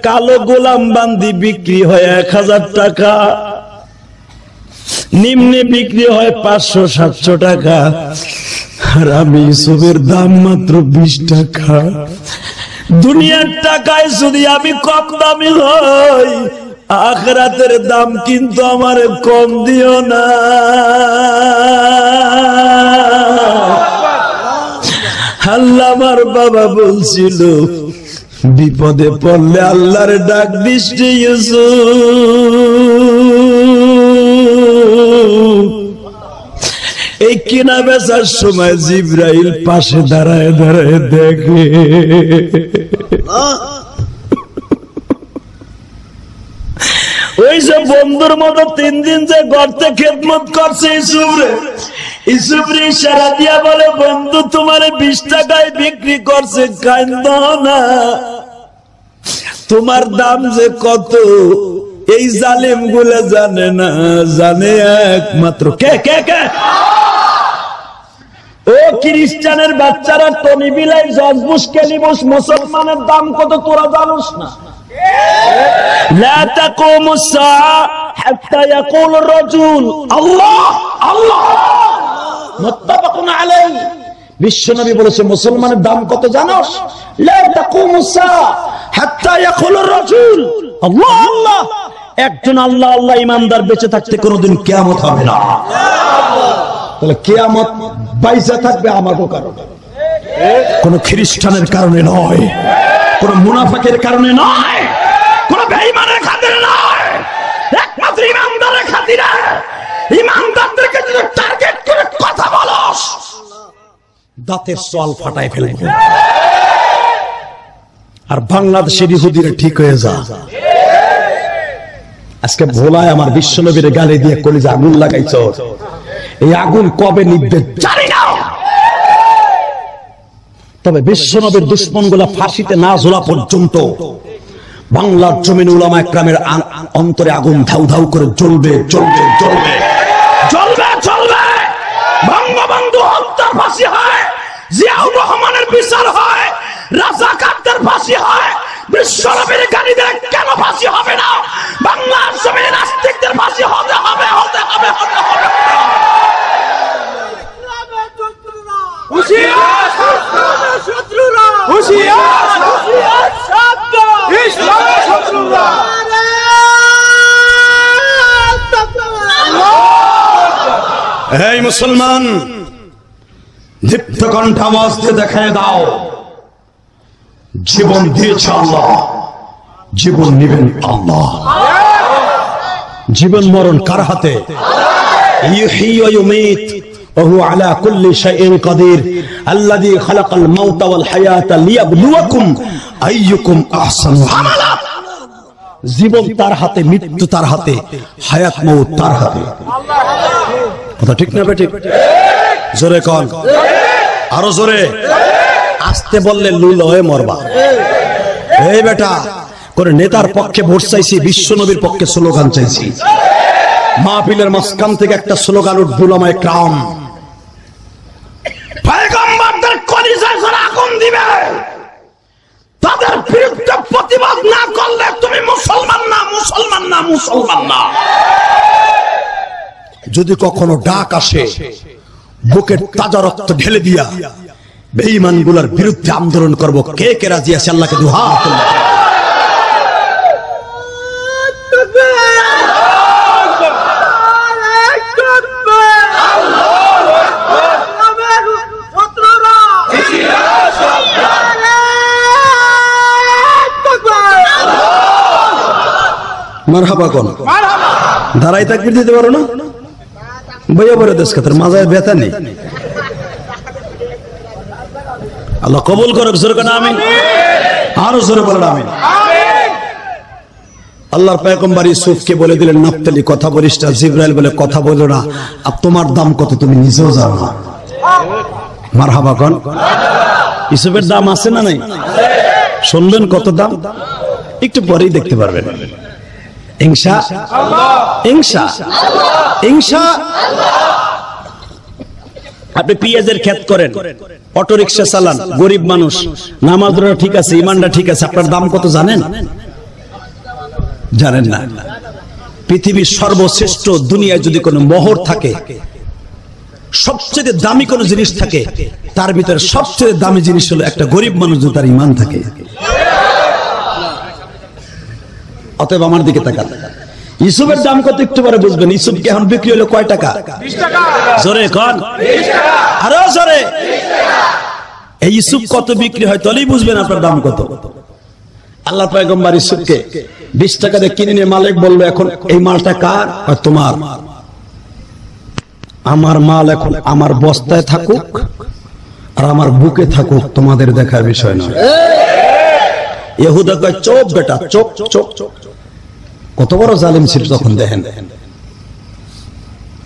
কালো গোলাম বান্দি বিক্রি হয় 1000 টাকা, নিম্নে বিক্রি হয় 500-700 টাকা, আর আমি ইউসুফের দাম মাত্র 20 টাকা। দুনিয়ার টাকায় যদি আমি কম দামি হই, আখিরাতের দাম কিন্তু আমার কম দিও না। আল্লাহ আমার বাবা বলছিল বিপদে পড়লে আল্লাহর ডাক দিস ইউসুফ। কিনা বেচার সময় জিব্রাইল পাশে দাঁড়ায় দাঁড়ায় দেখে। ওই যে বন্ধুর মতো 3 দিন যে গর্তে খেদমত করছে ইসুফরে ইশারা দিয়া বলে, বন্ধু তোমার 20 টাকায় বিক্রি করছে, কান্দো না, তোমার দাম যে কত এই জালিম গুলো জানে না, জানে একমাত্র কে কে কে? ও খ্রিস্টানের বাচ্চারা, টনি বিলাই, জর্জ বুশ, কেলি বুশ, মুসলমানের দাম কত তোরা জানোস না? لا تقوم الساعة حتى يقول الرجل الله الله متفق عليه। বিশ্বনবী বলেছে মুসলমানের দাম কত জানোস? لا تقوم الساعة حتى يقول الرجل الله الله। একজন আল্লাহ আল্লাহ ইমানদার বেঁচে থাকতে কোনোদিন কিয়ামত হবে না। তাহলে কিয়ামত বাইসা থাকবে আমাদের কারণে, কোন খ্রিস্টানের কারণে নয়, কোন মুনাফিকের কারণে নয়, কোন বেঈমানের খাতিরে নয়, একমাত্র ইমানদারের খাতিরে। ইমানদারদেরকে যদি টার্গেট করে কথা বলস, দাঁতের সল ফাটায় ফেলবে। আর বাংলাদেশের ইহুদিরা ঠিক হয়ে যা। আজকে ভোলায় আমার বিশ্বনবীর গালি দিয়ে কলিজা আগুন লাগাইছ, এই আগুন কবে নিভবে জানি না। তবে বিশ্বনবীর দুশ্মন গুলা ফাঁসিতে না ঝোলা পর্যন্ত বাংলার জমিন উলামা একরামের অন্তরে আগুন ধাউ ধাউ করে জ্বলবে জ্বলবে জ্বলবে জ্বলবে জ্বলবে। বঙ্গবন্ধু হত্যার ফাঁসি হয়, জিয়াউর রহমানের বিচার হয়, রাজাকারদের ফাঁসি হয়, বিশ্বনবীর গালিদের কেন ফাঁসি হবে না? বাংলার জমিনে নাস্তিকদের ফাঁসি হতে হবে হতে হবে হতে হবে। হুঁশিয়ার শত্রুরা, হুঁশিয়ার ইসলামের শত্রুরা। এই মুসলমান, দীপ্ত কণ্ঠ আওয়াজ দিয়ে দেখায় দাও, জীবন দিয়েছে আল্লাহ, জীবন নিবেন আল্লাহ। জীবন মরণ কার হাতে? ইউহয়ী ওয়া ইউমীত وهو على كل شيء قدير الذي خلق الموت والحياة ليبلوكم أيكم أحسن عملا। জীবন তার হাতে, মৃত্যু তার হাতে, হায়াত মউত তার হাতে। কথা ঠিক না বেঠিক? জোরে কোন, আরো জোরে। আস্তে বললে লুল হয়ে মরবা। এই বেটা, কোন নেতার পক্ষে ভোট চাইছি, বিশ্বনবীর পক্ষে স্লোগান চাইছি। মাহফিলের মাঝখান থেকে একটা স্লোগান উঠবে, উলামা একরাম পয়গম্বরদের কলিজায় যারা আগুন দিবে, তাদের বিরুদ্ধে প্রতিবাদ না করলে তুমি মুসলমান না, মুসলমান না, মুসলমান না। যদি কখনো ডাক আসে, বুকের তাজা রক্ত ঢেলে দিয়া বেঈমান গুলার বিরুদ্ধে আন্দোলন করব, কে কে রাজি আছে? আল্লাহকে দুহাত তুলে। মারহাবা কোন দাঁড়াই তাকবীর দিতে পারো না? বইয়া পড়ে দেশ খাতের মাজায় ব্যথা নেই। আল্লাহ কবুল করুক। জোরে কোন আমিন। আরো জোরে বলেন আমিন। আল্লাহর পয়গম্বর ইউসুফকে বলে দিলেন, নফতালি কথা বলিস না। জিবরাইল বলে, কথা বলো না, আর তোমার দাম কত তুমি নিজেও জানো না। মারহাবা কোন। ইউসুফের দাম আছে না নাই? শুনবেন কত দাম, একটু পরেই দেখতে পারবেন। ইনশা ইনশা ইনশা। আপনি পেঁয়াজের ক্ষেত করেন, অটো রিক্সা চালান, গরিব মানুষ, নামাজ রোজা ঠিক আছে, ইমানটা ঠিক আছে, আপনার দাম কত জানেন? জানেন না। পৃথিবীর সর্বশ্রেষ্ঠ দুনিয়ায় যদি কোনো মোহর থাকে, সবচেয়ে দামি কোনো জিনিস থাকে, তার ভিতরে সবচেয়ে দামি জিনিস হলো একটা গরিব মানুষ যদি তার ইমান থাকে। অতএব আমার দিকে তাকান। ইউসুফের দাম কত একটু পরে বুঝবেন। ইউসুফ কি এখন বিক্রি হলো কয় টাকা? 20 টাকা। জোরে কোন, 20 টাকা। আরো জোরে। এই ইউসুফ কত বিক্রি হয় তাহলেই বুঝবেন আপনার দাম কত। আল্লাহ পয়গম্বর ইউসুফকে 20 টাকা দিয়ে কিনে নিয়ে মালিক বলল, এখন এই মালটা কার? তোমার। আমার মাল এখন আমার বস্তায় থাকুক আর আমার বুকে থাকুক, তোমাদের দেখার বিষয় নয়। ইহুদা কয় চোপ বেটা, চোপ চোপ। কত বড় জালিম ছিল তখন, দেখেন।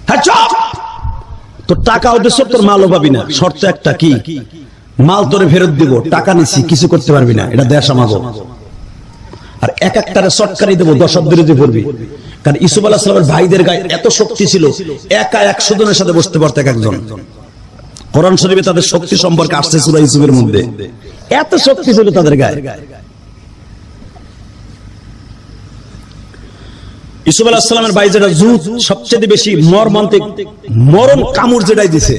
হ্যাঁ চোপ, তোর টাকা উদ্দেশ্য, তোর মালও পাবি না। শর্ত একটা, কি? মাল তোরে ফেরত দিব, টাকা নিছি, কিছু করতে পারবি না, এটা দেশ আমাগো। আর এক একটারে সটকারি দেবো, দশাব্দে পড়বি। কারণ ইউসুফ আলাইহিস সালামের ভাইদের গায়ে এত শক্তি ছিল, একা 100 জনের সাথে বসতে পারত একজন। কোরআন শরীফে তাদের শক্তি সম্পর্কে আসছে সূরা ইউসুফের মধ্যে, এত শক্তি ছিল তাদের গায়ে। ইউসুফ আলাইহিস সালামের ভাই যেটা জুত, সবচেয়ে বেশি মর্মান্তিক মরণ কামড় যেটাই দিছে,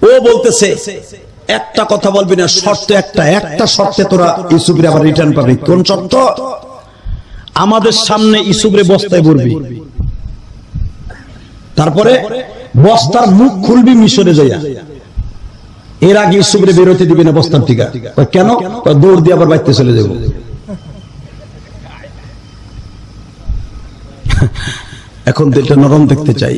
ও বলতেছে একটা কথা বলবি না, শর্ত একটা শর্তে তোরা ইউসুফের আবার রিটার্ন পাবি। কোন শর্ত? আমাদের সামনে ইউসুফের বস্তায় ভরবি, তারপরে বস্তার মুখ খুলবি মিশরে যাইয়া, এর আগে ইউসুফের বেরোতে দিবি না বস্তার থেকে। কেন? দৌড় দিয়ে আবার বাইতে চলে যাব। এখন তো এটা নরম দেখতে চাই।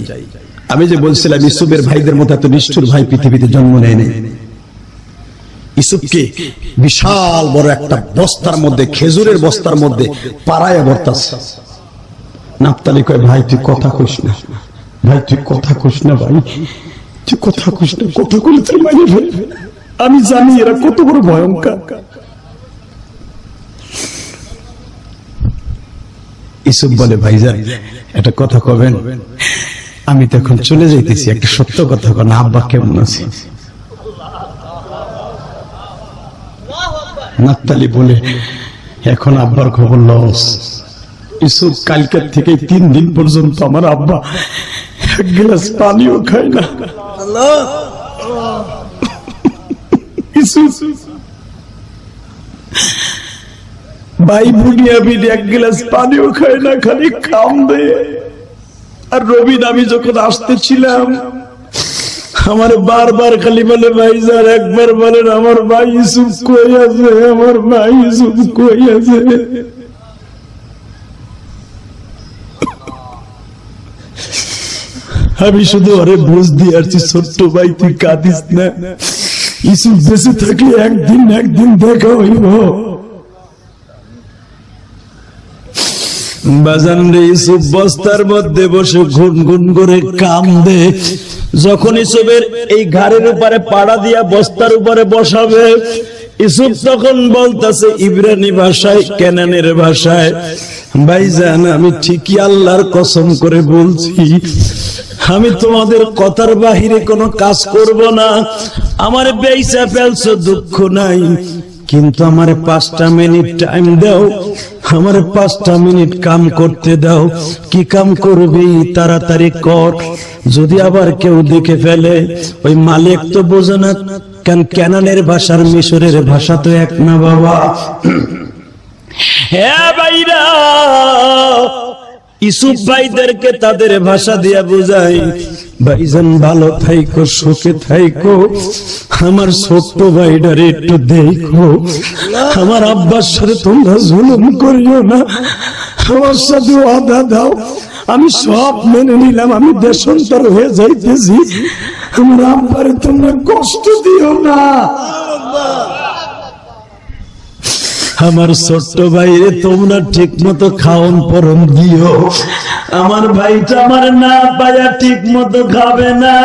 আমি যে বলছিলাম ইউসুফের ভাইদের মতো এত নিষ্ঠুর ভাই পৃথিবীতে জন্ম নেয়নি। ইউসুফকে বিশাল বড় একটা বস্তার মধ্যে, খেজুরের বস্তার মধ্যে পাড়ায় বর্তাছে। নাফতালি কয়, ভাই তুই কথা কইস না, ভাই তুই কথা কইস না, ভাই তুই কথা কইস না, কথা কইলে তুই মাইরে ফেলবে। আমি জানি এরা কত বড় ভয়ঙ্কর। ইউসুফ বলে, ভাইজান একটা কথা কবেন? আমি তো এখন চলে যাইতেছি, একটা সত্য কথা কন, আব্বা কেমন আছে? নাফতালি বলে, এখন আব্বার খবর লস। ইউসুফ, কালকের থেকে 3 দিন পর্যন্ত আমার আব্বা এক গ্লাস পানিও খায় না। ইউসুফ ভাই বুনিয়ামিন এক গ্লাস পানিও খায় না, খালি কান্দে। আর রবিন আমি যখন আসতেছিলাম, আমার বারবার খালি বলে, ভাইজান একবার বলেন আমার ভাই ইউসুফ কই আছে, আমার ভাই ইউসুফ কই আছে। আমি শুধু ওরে বুঝ দিয়ে আসছি, ছোট্ট ভাই তুই কাঁদিস না, ইউসুফ বেঁচে থাকলে একদিন দেখা হইব। বাজান রে, ইউসুফ বস্তার মধ্যে বসে গুনগুন করে কান্দে। যখন ইউসুফের এই ঘাড়ের উপরে পাড়া দিয়া বস্তার উপরে বসাবে, ইউসুফ তখন বলতেছে ইব্রানি ভাষায়, কেনানের ভাষায়, ভাইজান আমি ঠিকই আল্লাহর কসম করে বলছি, আমি তোমাদের কথার বাহিরে কোনো কাজ করব না। আমার বেইসা ফেলছো, দুঃখ নাই, কিন্তু আমার 5টা মিনিট টাইম দাও, আমার 5টা মিনিট কাম করতে দাও। কি কাম করবি তাড়াতাড়ি কর, যদি আবার কেউ দেখে ফেলে। ওই মালিক তো বোঝে না, কেনানের ভাষার মিশরের ভাষা তো এক না বাবা। হ্যাঁ ভাইরা, ইউসুফ ভাইদেরকে তাদের ভাষা দিয়া বুঝাই, ভাইজান ভালো থাইকো, সুখে থাইকো, আমার ছোট্ট ভাইটার একটু দেখো, আমার আব্বার সাথে তোমরা জুলুম করিও না, আমার সাথে ওয়াদা দাও, আমি সব মেনে নিলাম, আমি দেশান্তর হয়ে যাইতেছি, আমার আব্বারে তোমরা কষ্ট দিও না। আমার ছোট্ট ভাইরে তোমরা ঠিক মতো খাওন পরন দিও, আমার ভাইটা আমার না পায়া ঠিক মতো খাবে না।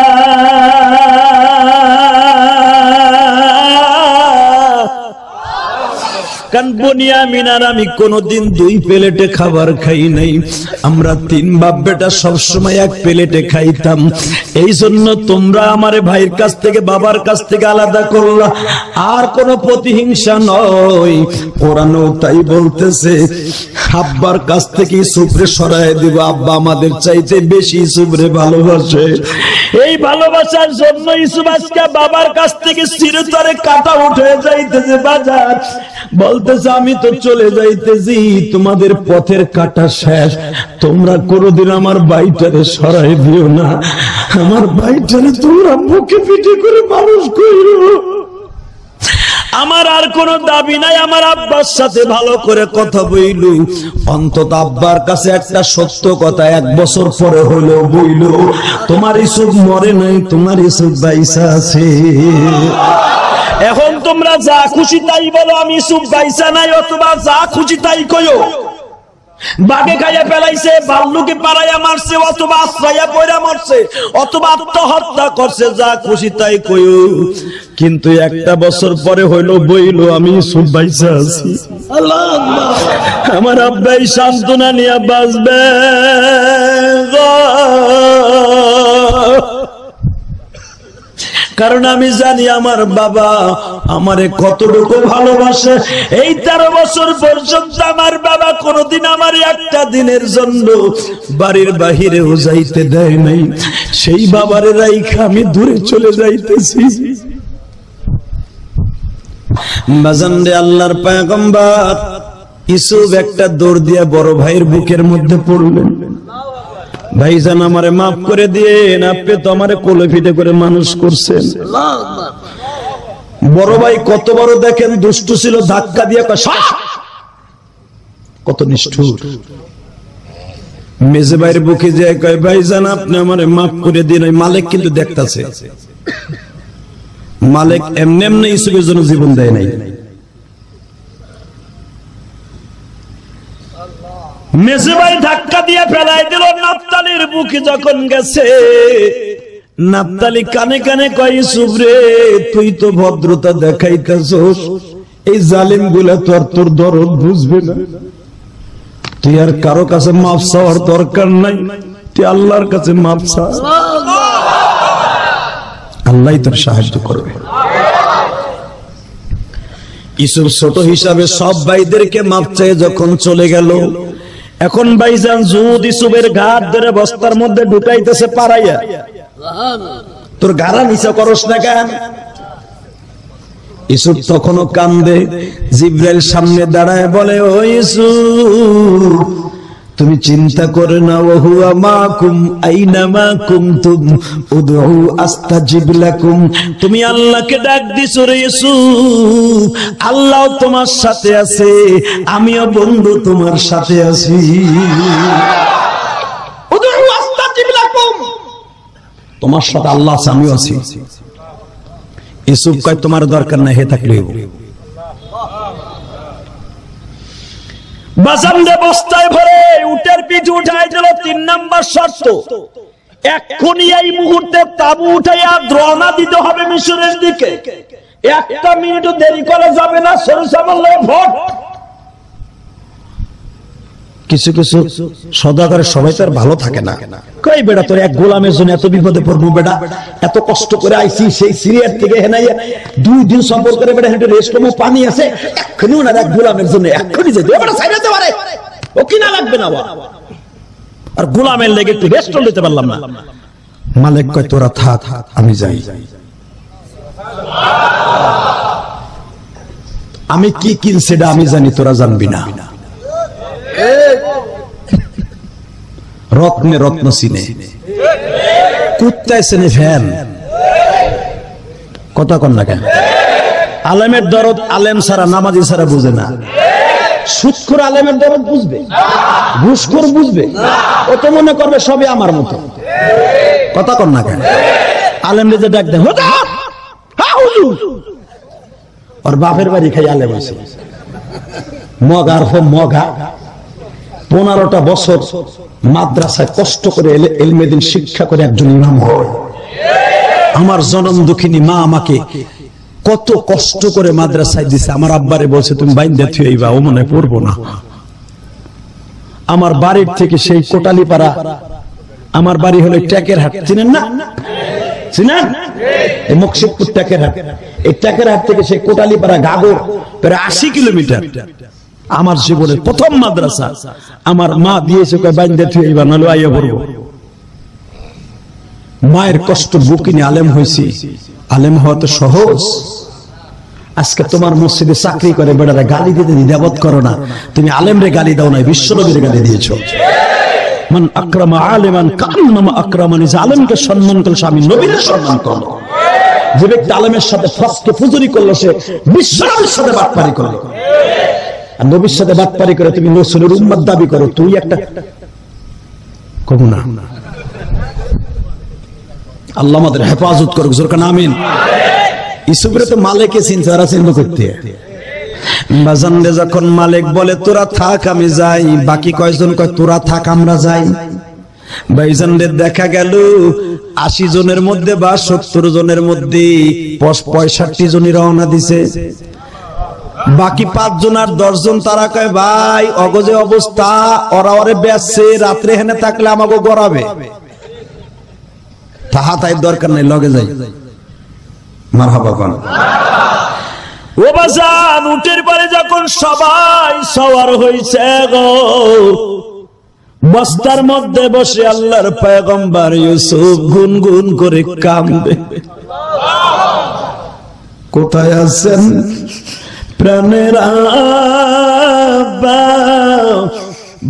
কারণ বুনিয়ামিন আর আমি কোনদিন 2 প্লেটে খাবার খাই নাই, আমরা 3 বাপ বেটা সবসময় 1 প্লেটে খাইতাম। এই জন্য তোমরা আমার ভাইয়ের কাছ থেকে, বাবার কাছ থেকে আলাদা করলা, আর কোন প্রতিহিংসা নয়। কোরআনও তাই বলতেছে, আব্বার কাছ থেকে ইউসুফরে সরায় দিব, আব্বা আমাদের চাইতে বেশি ইউসুফরে ভালোবাসে। এই ভালোবাসার জন্য ইউসুফ আজকে বাবার কাছ থেকে চিরতরে কাটা উঠে যাইতেছে বাজার, বলতেছে আমি তো চলে যাইতেছি, তোমাদের পথের কাটা শেষ, তোমরা কোনদিন আমার ভাইটারে সরাই দিও না, আমার ভাইটারে তোমরা বুকে পিঠে করে মানুষ কইরো। আমার আর কোনো দাবি নাই, আমার আব্বার সাথে ভালো করে কথা বইল, অন্তত আব্বার কাছে একটা সত্য কথা 1 বছর পরে হলো বইল, তোমার ইসুফ মরে নাই, তোমার ইসুফ বাইসা আছে। এখন তোমরা যা খুশি তাই বলো, আমি ইসুফ বাইসা নাই, অথবা যা খুশি তাই কইও। বাঘে খাইয়া ফেলাইছে, ভাল্লুকে পাড়াইয়া মারছে, অথবা আশ্রয়া পয়রা মারছে, অথবা আত্মহত্যা করছে, যা খুশি তাই কইও, কিন্তু 1 বছর পরে হইলো বইল, আমি ইসুফ বাইসা আছি। আমার আব্বাই সান্ত্বনা নিয়ে বাঁচবে, কারণ আমি জানি আমার বাবা আমারে কতটুকু ভালোবাসে। এই 13 বছর পর্যন্ত আমার বাবা কোনদিন আমার একটা দিনের জন্য বাড়ির বাহিরেও যাইতে দেয় নাই। সেই বাবারে রাইখা আমি দূরে চলে যাইতেছি। বাজান রে, আল্লাহর পয়গম্বর ইউসুফ একটা দৌড় দিয়া বড় ভাইয়ের বুকের মধ্যে পড়লেন। ভাইজান আমারে মাফ করে দিয়েন, আপনি তো আমারে কোলে পিঠে করে মানুষ করছেন। বড় ভাই কত বড় দেখেন, দুষ্ট ছিল, ধাক্কা দিয়ে কত নিষ্ঠুর। মেজে ভাইয়ের বুকে যে কয়, ভাইজান আপনি আমারে মাফ করে দিন। ওই মালিক কিন্তু দেখতাছে, মালিক এমনি এমনি ইউসুফের জন্য জীবন দেয় নাই। মেজে ভাই ধাক্কা দিয়ে ফেলাই দিল। নাফতালির বুকে যখন গেছে, নাফতালি কানে কানে কয়, ইউসুফ রে, তুই তো ভদ্রতা দেখাইতেছস, এই জালিম গুলা তো আর তোর দরদ বুঝবে না। তুই আর কারো কাছে মাফ চাওয়ার দরকার নাই, তুই আল্লাহর কাছে মাফ চা, আল্লাহই তোর সাহায্য করবে। ইউসুফ ছোট হিসাবে সব ভাইদেরকে মাফ চেয়ে যখন চলে গেল, এখন ভাইজান জুদ ইউসুফের ঘাট ধরে বস্তার মধ্যে ঢুকাইতেছে পাড়াইয়া। তোর গাড়া নিচা করস না কেন? ইউসুফ তখনও কান্দে। জিবরাইল সামনে দাঁড়ায় বলে, ও ইউসুফ, তুমি চিন্তা করে না, ওহুয়া মাকুম আইনামা কুনতুম উদউ আস্তাজিব লাকুম। তুমি আল্লাহকে ডাক দিছো রে ইউসুফ, আল্লাহ তোমার সাথে আছে, আমিও বন্ধু তোমার সাথে আছি। উদউ আস্তাজিব লাকুম, তোমার সাথে আল্লাহ আছে, আমিও আছি। ইউসুফ কয়, তোমার দরকার নাই, হে থাকলেও। বাজানরে বস্তায় ভরে উটের পিঠে উঠাই দিল। 3 নাম্বার শর্ত, এক্ষুনি এই মুহূর্তে তাবু উঠাইয়া রওনা দিতে হবে মিশরের দিকে। 1 মিনিটও দেরি করা যাবে না। সরসামল্লাহ ভোট। কিছু কিছু সদাগরের সবাই তো আর ভালো থাকে না। কই বেটা, তোর এক গোলামের জন্য এত বিপদে পড়বো বেটা, এত কষ্ট করে আইছি সেই সিরিয়ার থেকে হেনাইয়া 2 দিন সফর করে বেটা, হেঁটে রেস্ট রুমে পানি আছে, এক্ষুনি ওনার এক গোলামের জন্য এক্ষুনি যেতে বেটা সাইরাতে পারে, ও কিনা লাগবে না। আর গোলামের লেগে একটু রেস্ট নিতে পারলাম না। মালিক কয়, তোরা থাক, আমি যাই। আমি কি কিনছি সেটা আমি জানি, তোরা জানবি না। রত্নে রত্ন চিনে, কুত্তায় চেনে ফ্যান। কথা কন না কেন? আলেমের দরদ আলেম ছাড়া, নামাজি ছাড়া বুঝে না। সুদখোর আলেমের দরদ বুঝবে? ঘুষখোর বুঝবে? ও তো মনে করবে সবই আমার মতো। কথা কন না কেন? আলেমরে যে ডাক দেয়, ওর বাপের বাড়ি খাই আলেম আছে, মগার মগা। 15টা বছর মাদ্রাসায় কষ্ট করে ইলমেদিন শিক্ষা করে একজন ইমাম হয়। আমার জনম দুঃখিনী মা আমাকে কত কষ্ট করে মাদ্রাসায় দিছে। আমার আব্বারে বলছে, তুমি বাইন্দা থুইবা, ও মনে পড়বো না। আমার বাড়ির থেকে সেই কোটালীপাড়া, আমার বাড়ি হলো ট্যাকের হাট, চিনেন না? চিনেন? এই মুকসিদপুর ট্যাকের হাট। এই ট্যাকের হাট থেকে সেই কোটালীপাড়া গাগর প্রায় 80 কিলোমিটার। আমার জীবনের প্রথম মাদ্রাসা। আমার মা দিয়েছে, বাইন্দা থুইবা, নাহলে আইয়া পড়বো। মায়ের কষ্ট বুকিনি আলেম হয়েছি। আলেম হওয়া তো সহজ। আজকে তোমার মসজিদে চাকরি করে বেড়ারা গালি দিতে দ্বিধাবোধ করো না। তুমি আলেমরে গালি দাও নাই, বিশ্বনবীর গালি দিয়েছো। মান আকরামা আলিমান কান্নামা আকরামানি, আলেমকে সম্মান করলে আমি নবীর সম্মান করব। যে ব্যক্তি আলেমের সাথে ফাসকে ফুজুরি করলো সে বিশ্বনবীর সাথে বাটপারি করলো। আর নবীর সাথে বাটপারি করে তুমি রাসূলের উম্মত দাবি করো, তুই একটা কবু না। আল্লাহ আমাদের হেফাজত করুক, জোরে কান আমিন। ইউসুফের তো মালিককে চিন্তা চিন্তা করতে বাজানরে যখন মালিক বলে তোরা থাক আমি যাই, বাকি কয়জন কয় তোরা থাক আমরা যাই। ভাইজানরে দেখা গেল 80 জনের মধ্যে বা 70 জনের মধ্যে 65 জনই রওনা দিছে, বাকি 5 জন আর 10 জন তারা কয় ভাই অগজে অবস্থা, ওরা ওরে বেচছে, রাত্রে হেনে থাকলে আমাকে গড়াবে, তাহা তাই দরকার নাই, লগে যাই। মারহাবা কোন ও বাজান, উটের পরে যখন সবাই সওয়ার হইছে গো, বস্তার মধ্যে বসে আল্লাহর পয়গম্বর ইউসুফ গুনগুন করে কাঁদে। কোথায় আছেন প্রাণের আব্বা,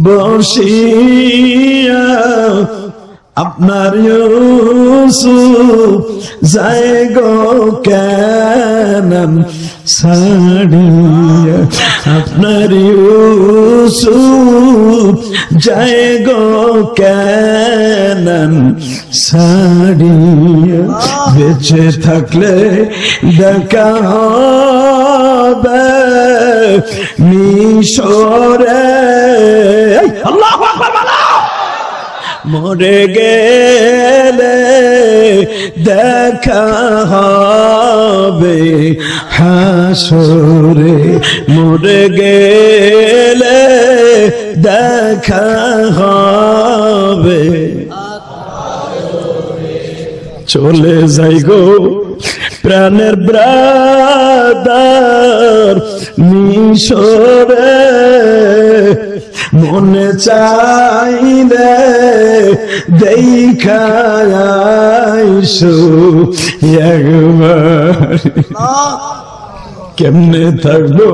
বসিয়া আপনার ইউসুফ যায় গো কেন ছাড়িয়া, আপনার ইউসুফ যায় গো কেন ছাড়িয়া, বেঁচে থাকলে দেখা হবে মিশরে। আল্লাহু আকবার বলো। মরে গেলে দেখা হবে হাসরে, মরে গেলে দেখা হবে। চলে যাই গো প্রাণের ব্রাদার মিশরে, মনে চাইলে দেখা আইসো একবার। কেমনে থাকবো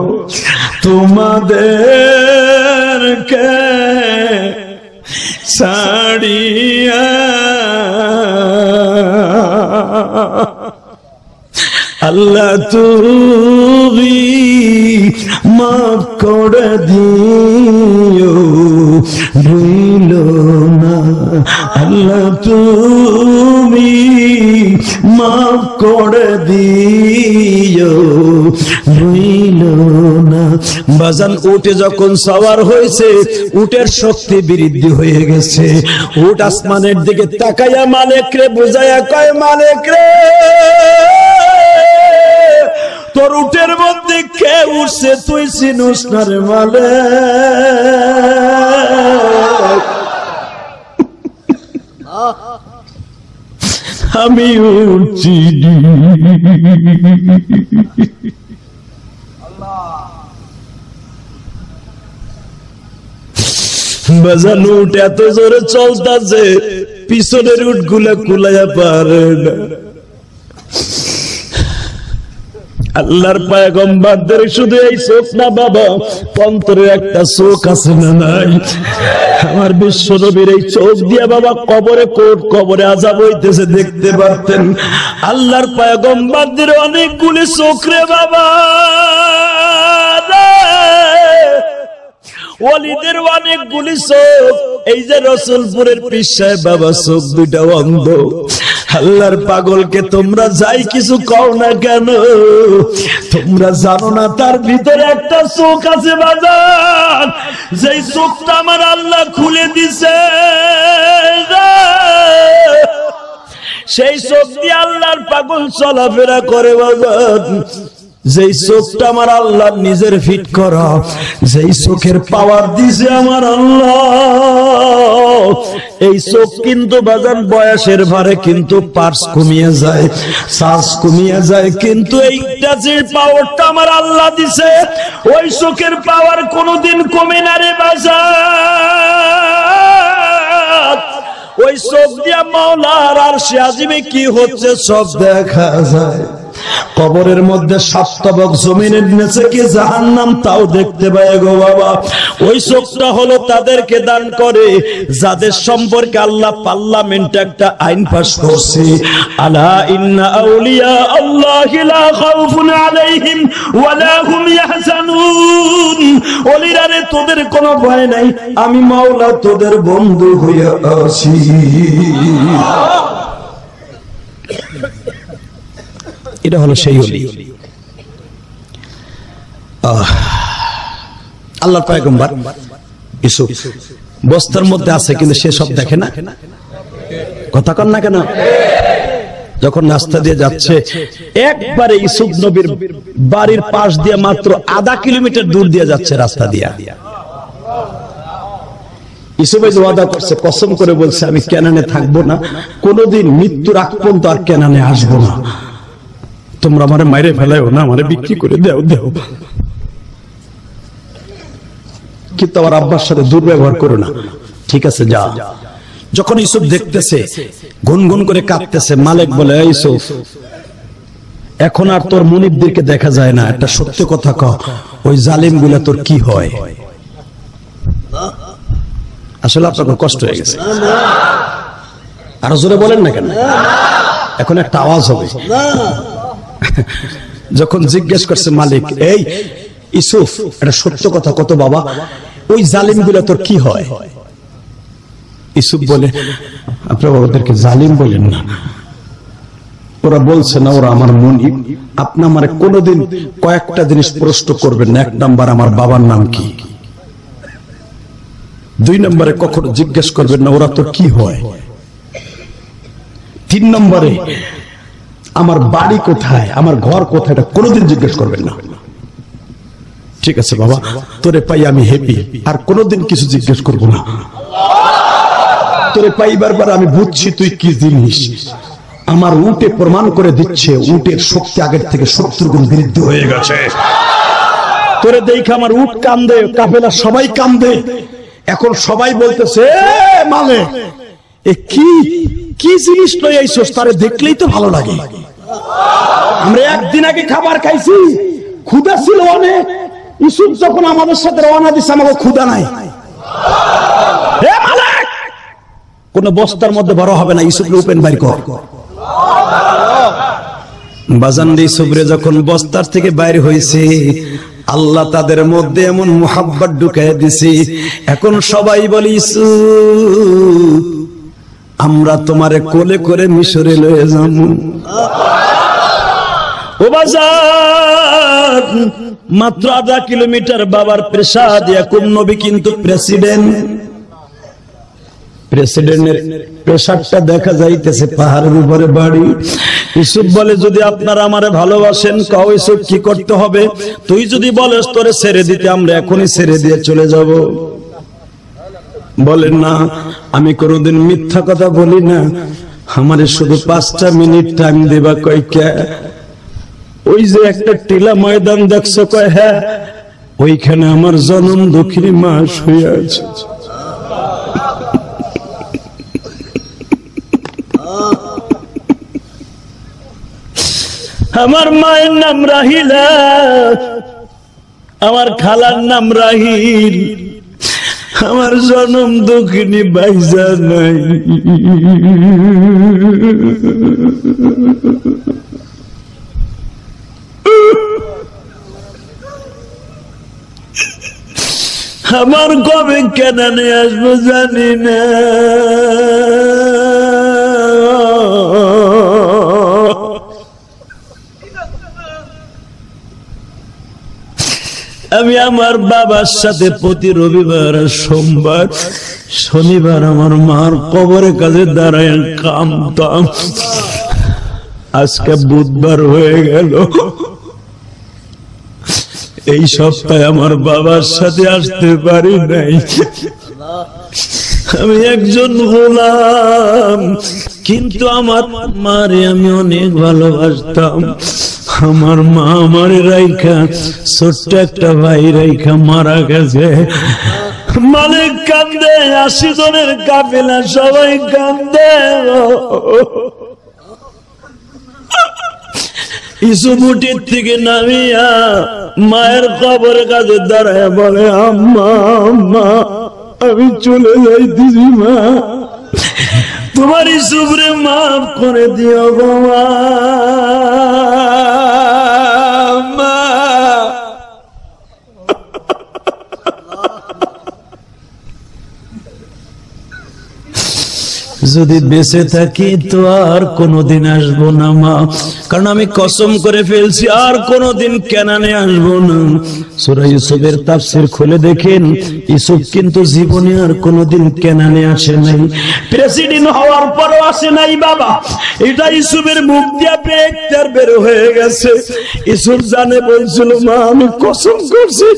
তোমাদেরকে ছাড়িয়া, আল্লাহ তুমি মাফ করে দিও, রইল না। আল্লাহ তুমি মাফ করে দিও, রইল না। বাজান উটে যখন সওয়ার হয়েছে, উটের শক্তি বৃদ্ধি হয়ে গেছে। উট আসমানের দিকে তাকাইয়া মালিক রে বুঝাইয়া কয়, মালিক রে তোর উটের মধ্যে কে উঠছে তুই চিনুস না রে মালিক, আমি উঠছি। বাজান উট এত জোরে চলতেছে, পিছনের উট গুলা কুলাইয়া পারে না। আল্লাহর পয়গম্বরদের শুধু এই চোখ না বাবা, অন্তরের একটা চোখ আছে না নাই? আমার বিশ্ব নবীর এই চোখ দিয়ে বাবা কবরে কোট কবরে আযাব হইতেছে দেখতে পারতেন। আল্লাহর পয়গম্বরদের অনেকগুলি চোখ রে বাবা, ওলিদের অনেকগুলি চোখ। এই যে রসুলপুরের পীর সাহেব বাবা চোখ দুইটা অন্ধ। আল্লাহর পাগলকে তোমরা যাই কিছু কও না কেন, তোমরা জানো না তার ভিতরে একটা চোখ আছে বাজার, যেই চোখটা আমার আল্লাহ খুলে দিছে। সেই চোখ দিয়ে আল্লাহর পাগল চলাফেরা করে বাজার। যেই চোখটা আমার আল্লাহ নিজের ফিট করা, যেই চোখের পাওয়ার দিছে আমার আল্লাহ, এই চোখ কিন্তু বাজান বয়সের ভারে কিন্তু পার্স কমিয়ে যায়, শ্বাস কমিয়ে যায়, কিন্তু এইটা যে পাওয়ারটা আমার আল্লাহ দিছে, ওই চোখের পাওয়ার কোনোদিন কমে না রে বাজার। ওই চোখ দিয়া মাওলার আরশে আজিমে কি হচ্ছে সব দেখা যায়। কবরের মধ্যে সপ্তবক জমিনের নিচে কি জাহান্নাম তাও দেখতে পায় গো বাবা। ওই চোখটা হলো তাদেরকে দান করে যাদের সম্পর্কে আল্লাহ পার্লামেন্টে একটা আইন পাস করছে, আলা ইন্না আউলিয়া আল্লাহি লা খাউফুন আলাইহিম ওয়া লা হুম ইয়াহজানুন। ওলিরা রে তোদের কোনো ভয় নাই, আমি মাওলা তোদের বন্ধু হইয়া আছি। এটা হলো সেই ওলি। আল্লাহর পয়গম্বর ইউসুফ বস্তার মধ্যে আছে, কিন্তু সে সব দেখে না। কথা কন না কেন? যখন রাস্তা দিয়ে যাচ্ছে, একবারে ইউসুফ নবীর বাড়ির পাশ দিয়ে মাত্র আধা কিলোমিটার দূর দিয়ে যাচ্ছে রাস্তা দিয়া। ইউসুফ ওয়াদা করছে, কসম করে বলছে, আমি কেনানে থাকবো না, কোনোদিন মৃত্যুর আগ পর্যন্ত আর কেনানে আসবো না। তোমরা আমারে মাইরে ফেলাও না, আমারে বিক্রি করে দেও দেও, কিন্তু আমার আব্বার সাথে দুর্ব্যবহার করো না। ঠিক আছে যা। যখন ইউসুফ দেখতেছে গুনগুন করে কাঁদতেছে, মালিক বলে, ইউসুফ এখন আর তোর মুনিবদেরকে দেখা যায় না, একটা সত্য কথা কহ, ওই জালিম গুলা তোর কি হয়? আসলে আপনার কষ্ট হয়ে গেছে, আরো জোরে বলেন না কেন? এখন একটা আওয়াজ হবে। যখন জিজ্ঞেস করছে মালিক, এই ইউসুফ এটা সত্য কথা কত বাবা, ওই জালিম গুলা তোর কি হয়? ইউসুফ বলে, আপনারা ওদেরকে জালিম বলেন না, ওরা বলছে না ওরা আমার মুনিব। আপনি আমারে কোনোদিন কয়েকটা জিনিস প্রশ্ন করবেন না। এক নাম্বার, আমার বাবার নাম কি? দুই নম্বরে, কখনো জিজ্ঞেস করবেন না ওরা তোর কি হয়? তিন নম্বরে, আমার বাড়ি কোথায়, আমার ঘর কোথায়, এটা কোনোদিন জিজ্ঞেস করবেন না। ঠিক আছে বাবা, তোরে পাই আমি হ্যাপি, আর কোনোদিন কিছু জিজ্ঞেস করব না। তোরে পাইবার পর আমি বুঝছি তুই কি জিনিস। আমার উটে প্রমাণ করে দিচ্ছে উটের শক্তি আগের থেকে 70 গুণ বৃদ্ধি হয়ে গেছে। তোরে দেখে আমার উট কান্দে, কাফেলা সবাই কান্দে। এখন সবাই বলতেছে, মানে এ কি কি জিনিস লই আইছস, তারে দেখলেই তো ভালো লাগে। আমরা একদিন আগে খাবার খাইছি, ক্ষুধা ছিল অনেক। ইউসুফ যখন আমাদের সাথে রওনা দিছে, আমাকে ক্ষুধা নাই। কোন বস্তার মধ্যে বড় হবে না, ইউসুফ ওপেন বাইর কর। বাজান ইউসুফরে যখন বস্তার থেকে বাইর হয়েছে, আল্লাহ তাদের মধ্যে এমন মুহাব্বত ঢুকাইয়া দিছে। এখন সবাই বলি, ইউসুফ আমরা তোমারে কোলে করে মিশরে লয়ে যাবো। ও বাজান, মাত্র আধা কিলোমিটার বাবার প্রেসাদ, ইয়াকুব নবী কিন্তু প্রেসিডেন্টের প্রেসারটা দেখা যাইতেছে পাহাড়ের উপরে বাড়ি। ইউসুফ বলে, যদি আপনারা আমারে ভালোবাসেন, কাও ইউসুফ কি করতে হবে? তুই যদি বলেস তোরে ছেড়ে দিতে, আমরা এখনই ছেড়ে দিয়ে চলে যাব। বলেন না, আমি কোনোদিন মিথ্যা কথা বলি না, আমারে শুধু 5টা মিনিট টাইম দেবা। কয়টা? ওই যে একটা টিলা ময়দান দেখছো, কয় হ্যাঁ, ওইখানে আমার জনম দুঃখী মাস হয়ে আছে। আমার মায়ের নাম রাহিলা, আমার খালার নাম রাহিল, আমার জনম দুঃখিনী বাইজা নাই। আমার কবে কেনানে আসবো জানি না। আমি আমার বাবার সাথে প্রতি রবিবার, সোমবার, শনিবার আমার মার কবরের কাছে দাঁড়ায় কামতাম। আজকে বুধবার হয়ে গেল, এই সপ্তাহে আমার বাবার সাথে আসতে পারি নাই। আমি একজন গোলাম, কিন্তু আমার মারে আমি অনেক ভালোবাসতাম। আমার মা আমার রাইখা, ছোট্ট একটা ভাই রাইখা মারা গেছে। মালিক কান্দে, 80 জনের কাফেলা সবাই কান্দে। ইসুফ উটির থেকে নামিয়া মায়ের কবরের কাছে দাঁড়ায় বলে, আম্মা আম্মা আমি চলে যাইতেছি মা, তোমার ইসুফরে মাফ করে দিও গো মা। যদি বেঁচে থাকি তো আর কোনদিন আসবো না মা, কারণ আমি কসম করে ফেলছি আর কোনদিন কেনানে আসবো না। সূরা ইউসুফের তাফসীর খুলে দেখেন, ইউসুফ কিন্তু জীবনে আর কোনদিন কেনানে আসে নাই, প্রেসিডেন্ট হওয়ার পরও আসে নাই বাবা। এটা ইউসুফের মুখ দিয়ে বের বের হয়ে গেছে। ইউসুফ জানে বলছিল, মা আমি কসম করছি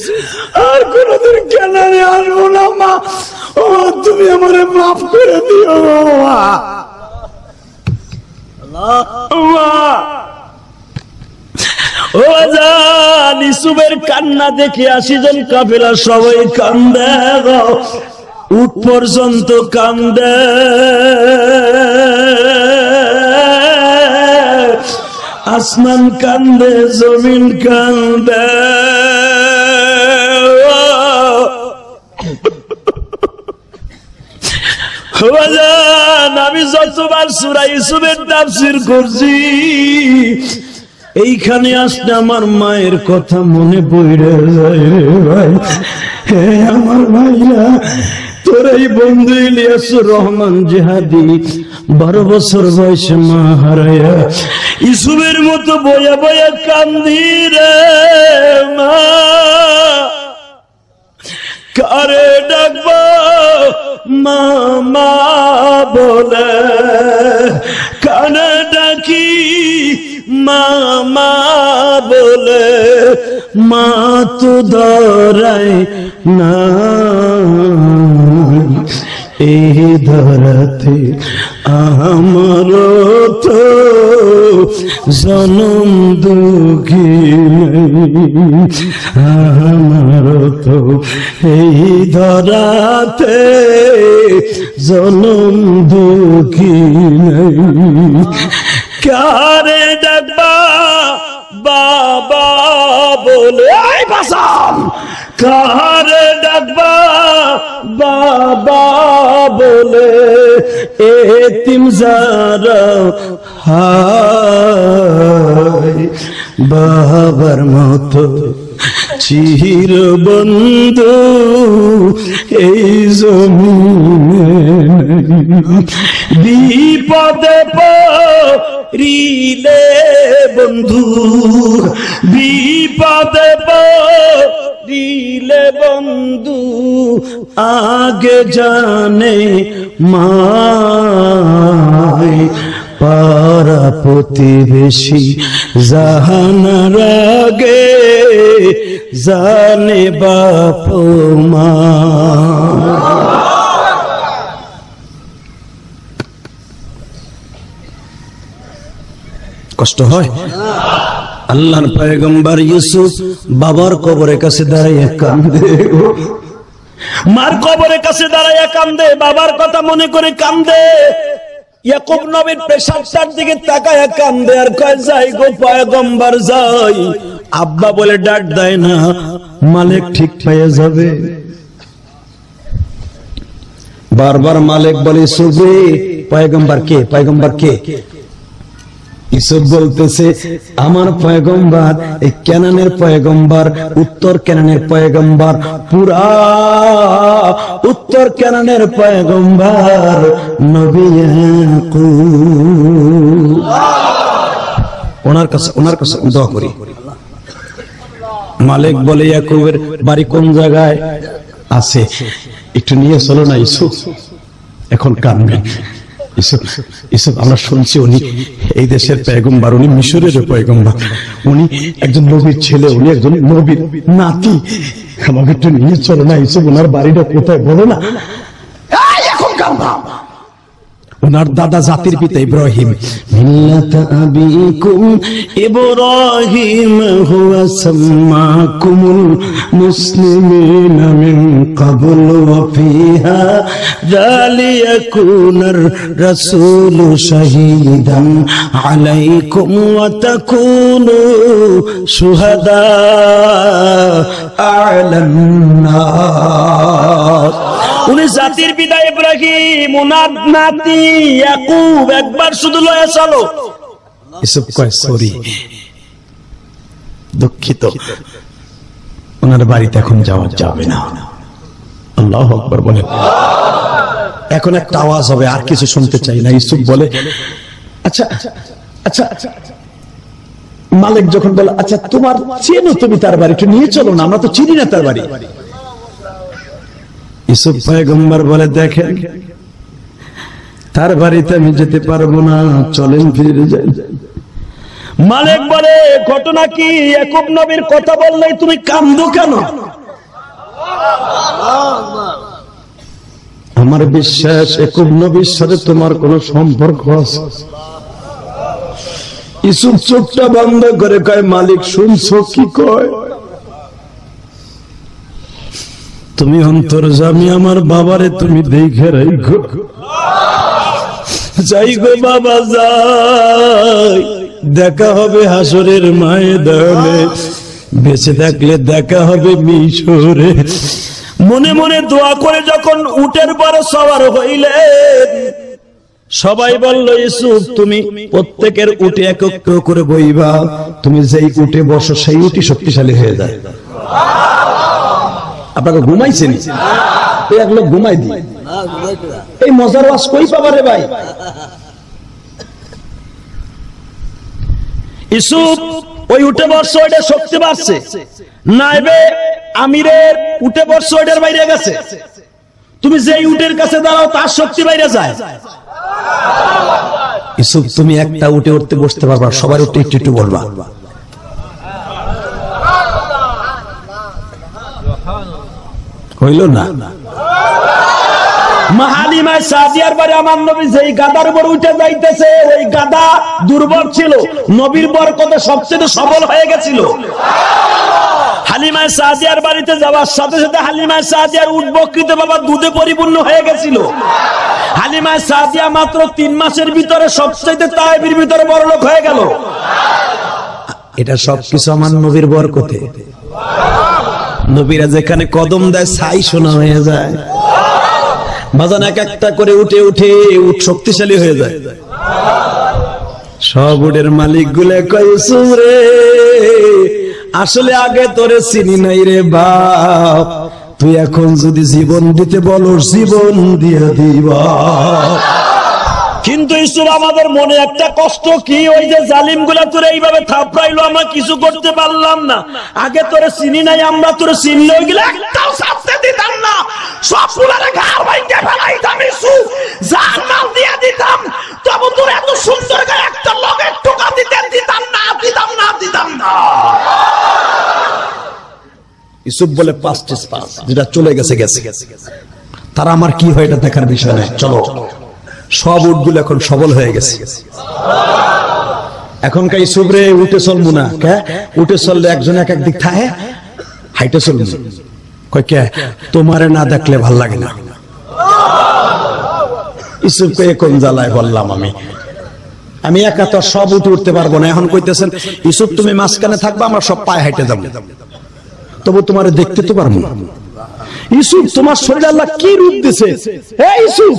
আর কোনদিন কেনানে আসবো না মা, ও তুমি আমারে মাফ করে দিও মা। ও জান, ইউসুফের কান্না দেখে 80 জন কাফেলা সবাই কান্দে, উট পর্যন্ত কান্দে, আসমান কান্দে, জমিন কান্দে। আমি যতবার সূরা ইউসুফের তাফসীর করছি, এইখানে আসলে আমার মায়ের কথা মনে পড়ে যায় রে ভাই। হে আমার ভাইরা, তোর এই বন্ধু ইলিয়াসুর রহমান জিহাদি 12 বছর বয়সে মা হারায়া ইউসুফের মতো বয়া বয়া কান্দি রে মা। কারে ডাকবো মামা বলে, কানে ডাকি মামা বলে, মা তো ধরায় না এই ধরাতে আমার তো জনম দুঃখী আমার তো এই ধরাতে জনম দুঃখী কারে ডাকবা বাবা বলে, আই বাসাম কারে ডাকবা বাবা বলে, এতিম যারা হায় বাবার মতো চির বন্ধু এই জমিনে বিপদে পড়িলে বন্ধু, বিপদে পড়িলে বন্ধু আগে জানে মায়, পাড়া প্রতিবেশী জাহানার আগে জানে বাপ মা। কষ্ট হয়। আল্লাহর পয়গম্বর ইউসুফ বাবার কবরের কাছে দাঁড়াইয়া কান্দে, মার কবরের কাছে দাঁড়াইয়া কান্দে, বাবার কথা মনে করে কান্দে। ইয়াকুব নবীর পেশাবটার দিকে তাকায়া কান্দে আর কয়, যাই গো পয়গম্বর যাই। আব্বা বলে ডাক দেয় না, মালিক ঠিক পেয়ে যাবে। বারবার মালিক বলে, ইউসুফ রে পয়গম্বর কে, পয়গম্বর কে? ইউসুফ বলতেছে, আমার পয়গম্বর এই কেনানের পয়গম্বর, উত্তর কেনানের পয়গম্বর, পুরা উত্তর কেনানের পয়গম্বর নবী ইয়াকুব। ওনার কাছে দোয়া করি। মালিক বলে, ইয়াকুবের বাড়ি কোন জায়গায় আছে, একটু নিয়ে চলো না ইউসুফ, এখন কানবেন। ইউসুফ আমরা শুনছি উনি এই দেশের পয়গম্বর, উনি মিশরের পয়গম্বর, উনি একজন নবীর ছেলে, উনি একজন নবীর নাতি, আমাকে একটু নিয়ে চলো না ইউসুফ, ওনার বাড়িটা কোথায় বলো না। এখন কান্দা ওনার দাদা জাতির পিতা ইব্রাহিম। মিল্লাতা আবিকুম ইব্রাহিম হুয়া সাম্মাকুমুল মুসলিমিনা মিন ক্বাবলু ওয়া ফিহা যালিয়াকুনার রাসূলু শাহীদান আলাইকুম ওয়া তাকুনু শুহাদা আলান নাস। উনি জাতির পিতা ইব্রাহিম, ওনার নাতি ইয়াকুব একবার শুধু লয়ে চলো। ইউসুফ কয় সরি, দুঃখিত, ওনার বাড়িতে এখন যাওয়া যাবে না। আল্লাহু আকবার বলে। এখন একটা আওয়াজ হবে, আর কিছু শুনতে চাই না। ইউসুফ বলে আচ্ছা আচ্ছা আচ্ছা। মালিক যখন বলে আচ্ছা তোমার চেনো তুমি তার বাড়ি, একটু নিয়ে চলো না, আমরা তো চিনি না তার বাড়ি। ইউসুফ পয়গম্বর বলে দেখেন তার বাড়িতে আমি যেতে পারবো না, চলেন ফিরে যাই। মালিক বলে ঘটনা কি? ইয়াকুব নবীর কথা বললেই তুমি কান্দো কেন? আমার বিশ্বাস ইয়াকুব নবীর সাথে তোমার কোন সম্পর্ক আছে। ইউসুফ চোখটা বন্ধ করে কয় মালিক শুনছো কি কয়? তুমি অন্তর্যামী, আমার বাবারে তুমি দেখে রাখো। যাই গো বাবা যাই, দেখা হবে হাসরের ময়দানে, বেঁচে থাকলে দেখা হবে মিশরে। মনে মনে দোয়া করে যখন উটের পরে সওয়ার হইলেন, সবাই বলল ইউসুফ তুমি প্রত্যেকের উটে এক এক করে বইবা, তুমি যেই উটে বসো সেই উটই শক্তিশালী হয়ে যায়। আপনাকে ঘুমাইছেন? এক লোক ঘুমাই দিয়ে এই মজার ওয়াজ কই পাবা রে ভাই? ইউসুফ ওই উঠে বসছে, ওইটা শক্তি বাড়ছে। নাইবে আমিরের উঠে বসছে, ওইটার বাইরে গেছে। তুমি যেই উটের কাছে দাঁড়াও তার শক্তি বাইরে যায়। ইউসুফ তুমি একটা উঠে উঠতে বসতে পারবা, সবার উঠে একটু একটু বলবা। হইল না? হালিমায়ে সাদিয়ার বাড়ি আমার নবী যেই গাদার উপর উঠে যাইতেছে, ওই গাদা দুর্বল ছিল, নবীর বরকতে সবচেয়ে সবল হয়ে গেছিল। হালিমায়ে সাদিয়ার বাড়িতে যাওয়ার সাথে সাথে হালিমায়ে সাদিয়ার উট বকরিতে বাবা দুধে পরিপূর্ণ হয়ে গেছিল। হালিমায়ে সাদিয়া মাত্র 3 মাসের ভিতরে সবচেয়ে তায়েবের ভিতরে বড়লোক হয়ে গেল। এটা সবকিছু আমার নবীর বরকতে। নবীরা যেখানে কদম দেয় ছাই সোনা হয়ে যায়। বাজান এক একটা করে উঠে উঠে উট শক্তিশালী হয়ে যায়। সব উটের মালিক গুলে কয় ইউসুফ রে, আসলে আগে তোরে চিনি নাই রে বাপ, তুই এখন যদি জীবন দিতে বলো জীবন দিয়ে দিবা। কিন্তু ইউসুফ আমাদের মনে একটা কষ্ট কি, ওই যে জালিম গুলা তোরে এইভাবে থাপড়াইলো, আমরা কিছু করতে পারলাম না। আগে তোরে চিনি নাই, আমরা তোরে চিনলে ওইগুলো একটাও ছাড়তে দিতাম না, সব ফুলারে ঘাড় ভাঙে ফেলাইতাম ইউসুফ, জান মাল দিয়ে দিতাম, তবু তোর এত সুন্দর গায়ে একটা লগের টোকা দিতে দিতাম না, দিতাম না, দিতাম না। ইউসুফ বলে পাস্ট ইজ পাস্ট, যেটা চলে গেছে গেছে। তারা আমার কি হয় এটা দেখার বিষয় নয়, চলো। সব উটগুলো এখন সবল হয়ে গেছে। এখনকার ইউসুফ রে উঠে চলবো না, উঠে চললে একজন এক এক দিক থাকে, হাইটে চলবো। কয় কে তোমারে না দেখলে ভাল লাগে না। ইউসুফকে কোন জ্বালায় বললাম আমি একা তো সব উঠে উঠতে পারবো না। এখন কইতেছেন ইউসুফ তুমি মাঝখানে থাকবা, আমরা সব পায়ে হাইটে যাবো, তবু তোমারে দেখতে তো পারবো না। ইউসুফ তোমার শরীর আল্লাহ কি রূপ দিছে, ইউসুফ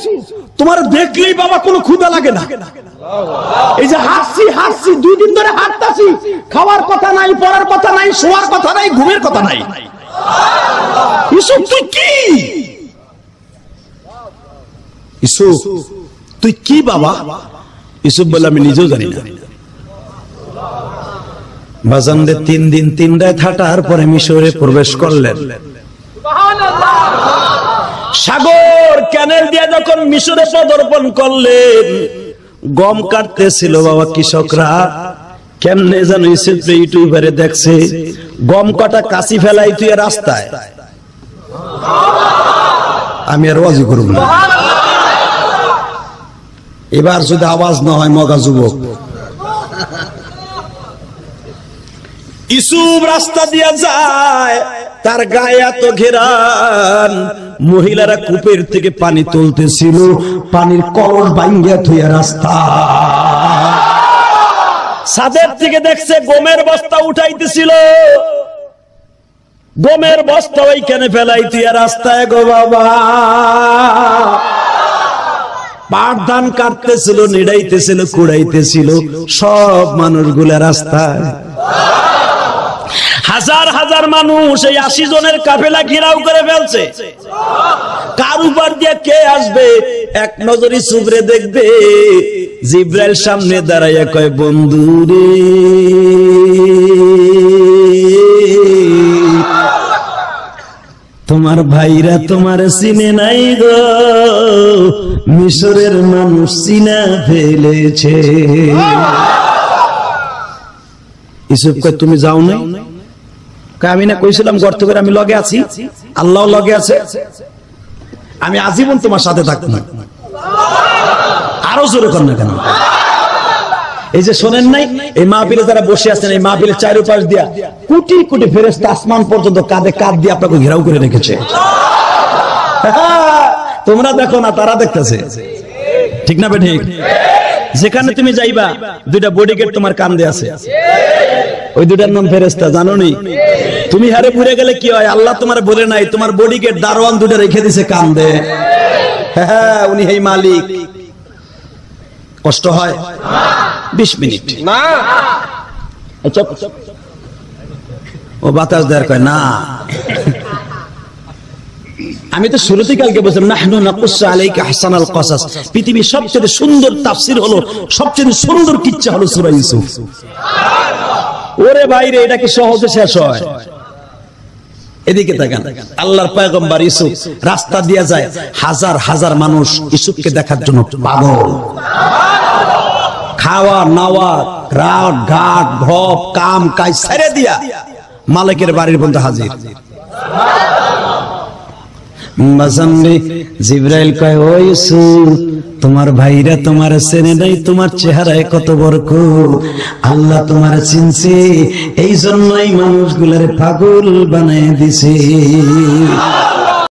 তোমার দেখলেই বাবা কোনো ক্ষুধা লাগে না। এই যে হাসছি হাসছি 2 দিন ধরে হাঁটতাছি, খাওয়ার কথা নাই, পড়ার কথা নাই, শোয়ার কথা নাই, ঘুমের কথা নাই। ইউসুফ তুই কি? ইউসুফ তুই কি বাবা? ইউসুফ বলে আমি নিজেও জানি না। বাজানদের 3 দিন 3 রাত হাঁটার পরে মিশরে প্রবেশ করলেন। সাগর ক্যানেল দিয়ে যখন মিশরে পদার্পণ করলেন, গম কাটতেছিল বাবা কৃষকরা, কেমনে যেন ইউটিউবারে দেখছে গম কাটা কাশি ফেলাই তুই রাস্তায়। আমি আর ওয়াজি করব না। এবার যদি আওয়াজ না হয় মগা যুবক। ইউসুফ রাস্তা দিয়ে যায়, তার গায়ে এত ঘেরান, মহিলারা কূপের থেকে পানি তুলতেছিল, পানির কলস ভাঙ্গিয়া থুইয়া রাস্তা। ছাদের থেকে দেখছে গমের বস্তা উঠাইতেছিল, গমের বস্তা ওইখানে ফেলাই থুইয়া রাস্তায় গো বাবা। পাট ধান কাটতেছিল, নিড়াইতেছিল, কুড়াইতেছিল, সব মানুষগুলা রাস্তায়। হাজার হাজার মানুষ এই 80 জনের কাফেলা ঘেরাও করে ফেলছে। কার উপর দিয়ে কে আসবে এক নজরে সুবরে দেখবে। জিব্রাইল সামনে দাঁড়াইয়া কয়, বন্ধু রে তোমার ভাইরা তোমার চিনে নাই গো, মিশরের মানুষ চিনা ফেলেছে। ইউসুফ কয়, তুমি যাও নাই? আমি না কইছিলাম গর্ত করে আমি লগে আছি, আল্লাহ লগে আছে, আমি আজীবন তোমার সাথে থাকবো। আরো জোরে কর না কেন? এই যে শোনেন নাই, এই মাহফিলে যারা বসে আছেন, এই মাহফিলের চারপাশ দিয়া কোটি কোটি ফেরেশতা আসমান পর্যন্ত কাঁধে কাঁধ দিয়ে আপনাকে ঘেরাও করে রেখেছে। তোমরা দেখো না, তারা দেখতেছে। ঠিক না বে ঠিক? যেখানে তুমি যাইবা দুইটা বডিগার্ড তোমার কাঁধে আছে, ওই দুটার নাম ফেরেশতা, জানো নি? তুমি হারে পুড়ে গেলে কি হয়? আল্লাহ তোমার বলে নাই, তোমার বডিগার্ড দারোয়ান দুটো রেখে দিছে কাঁধে। হ্যাঁ, উনি এই মালিক। কষ্ট হয়? 20 মিনিট না, ও বাতাস দেয়ার কয় না। আমি তো শুরুতে কালকে বলছিলাম, নাহনু নাকুসসু আলাইকা আহসানাল কসাস, পৃথিবীর সবচেয়ে সুন্দর তাফসীর হলো, সবচেয়ে সুন্দর কিচ্ছা হলো সূরা ইউসুফ। ওরে ভাইরে, এটা কি সহজে শেষ হয়? এদিকে তাকান, আল্লাহর পয়গম্বর ইউসুফ রাস্তা দিয়ে যায়, হাজার হাজার মানুষ ইউসুফকে দেখার জন্য পাগল। খাওয়া নাওয়া রাত ঘাট ভব কাম কাজ ছেড়ে দিয়া মালিকের বাড়ির পর্যন্ত হাজির। জিবরাইল কয়, ও ইউসুফ, তোমার ভাইরা তোমার চেনে নাই, তোমার চেহারায় কত বরকত। আল্লাহ তোমার চিনছে, এই জন্যই মানুষগুলারে পাগল বানায় দিছে।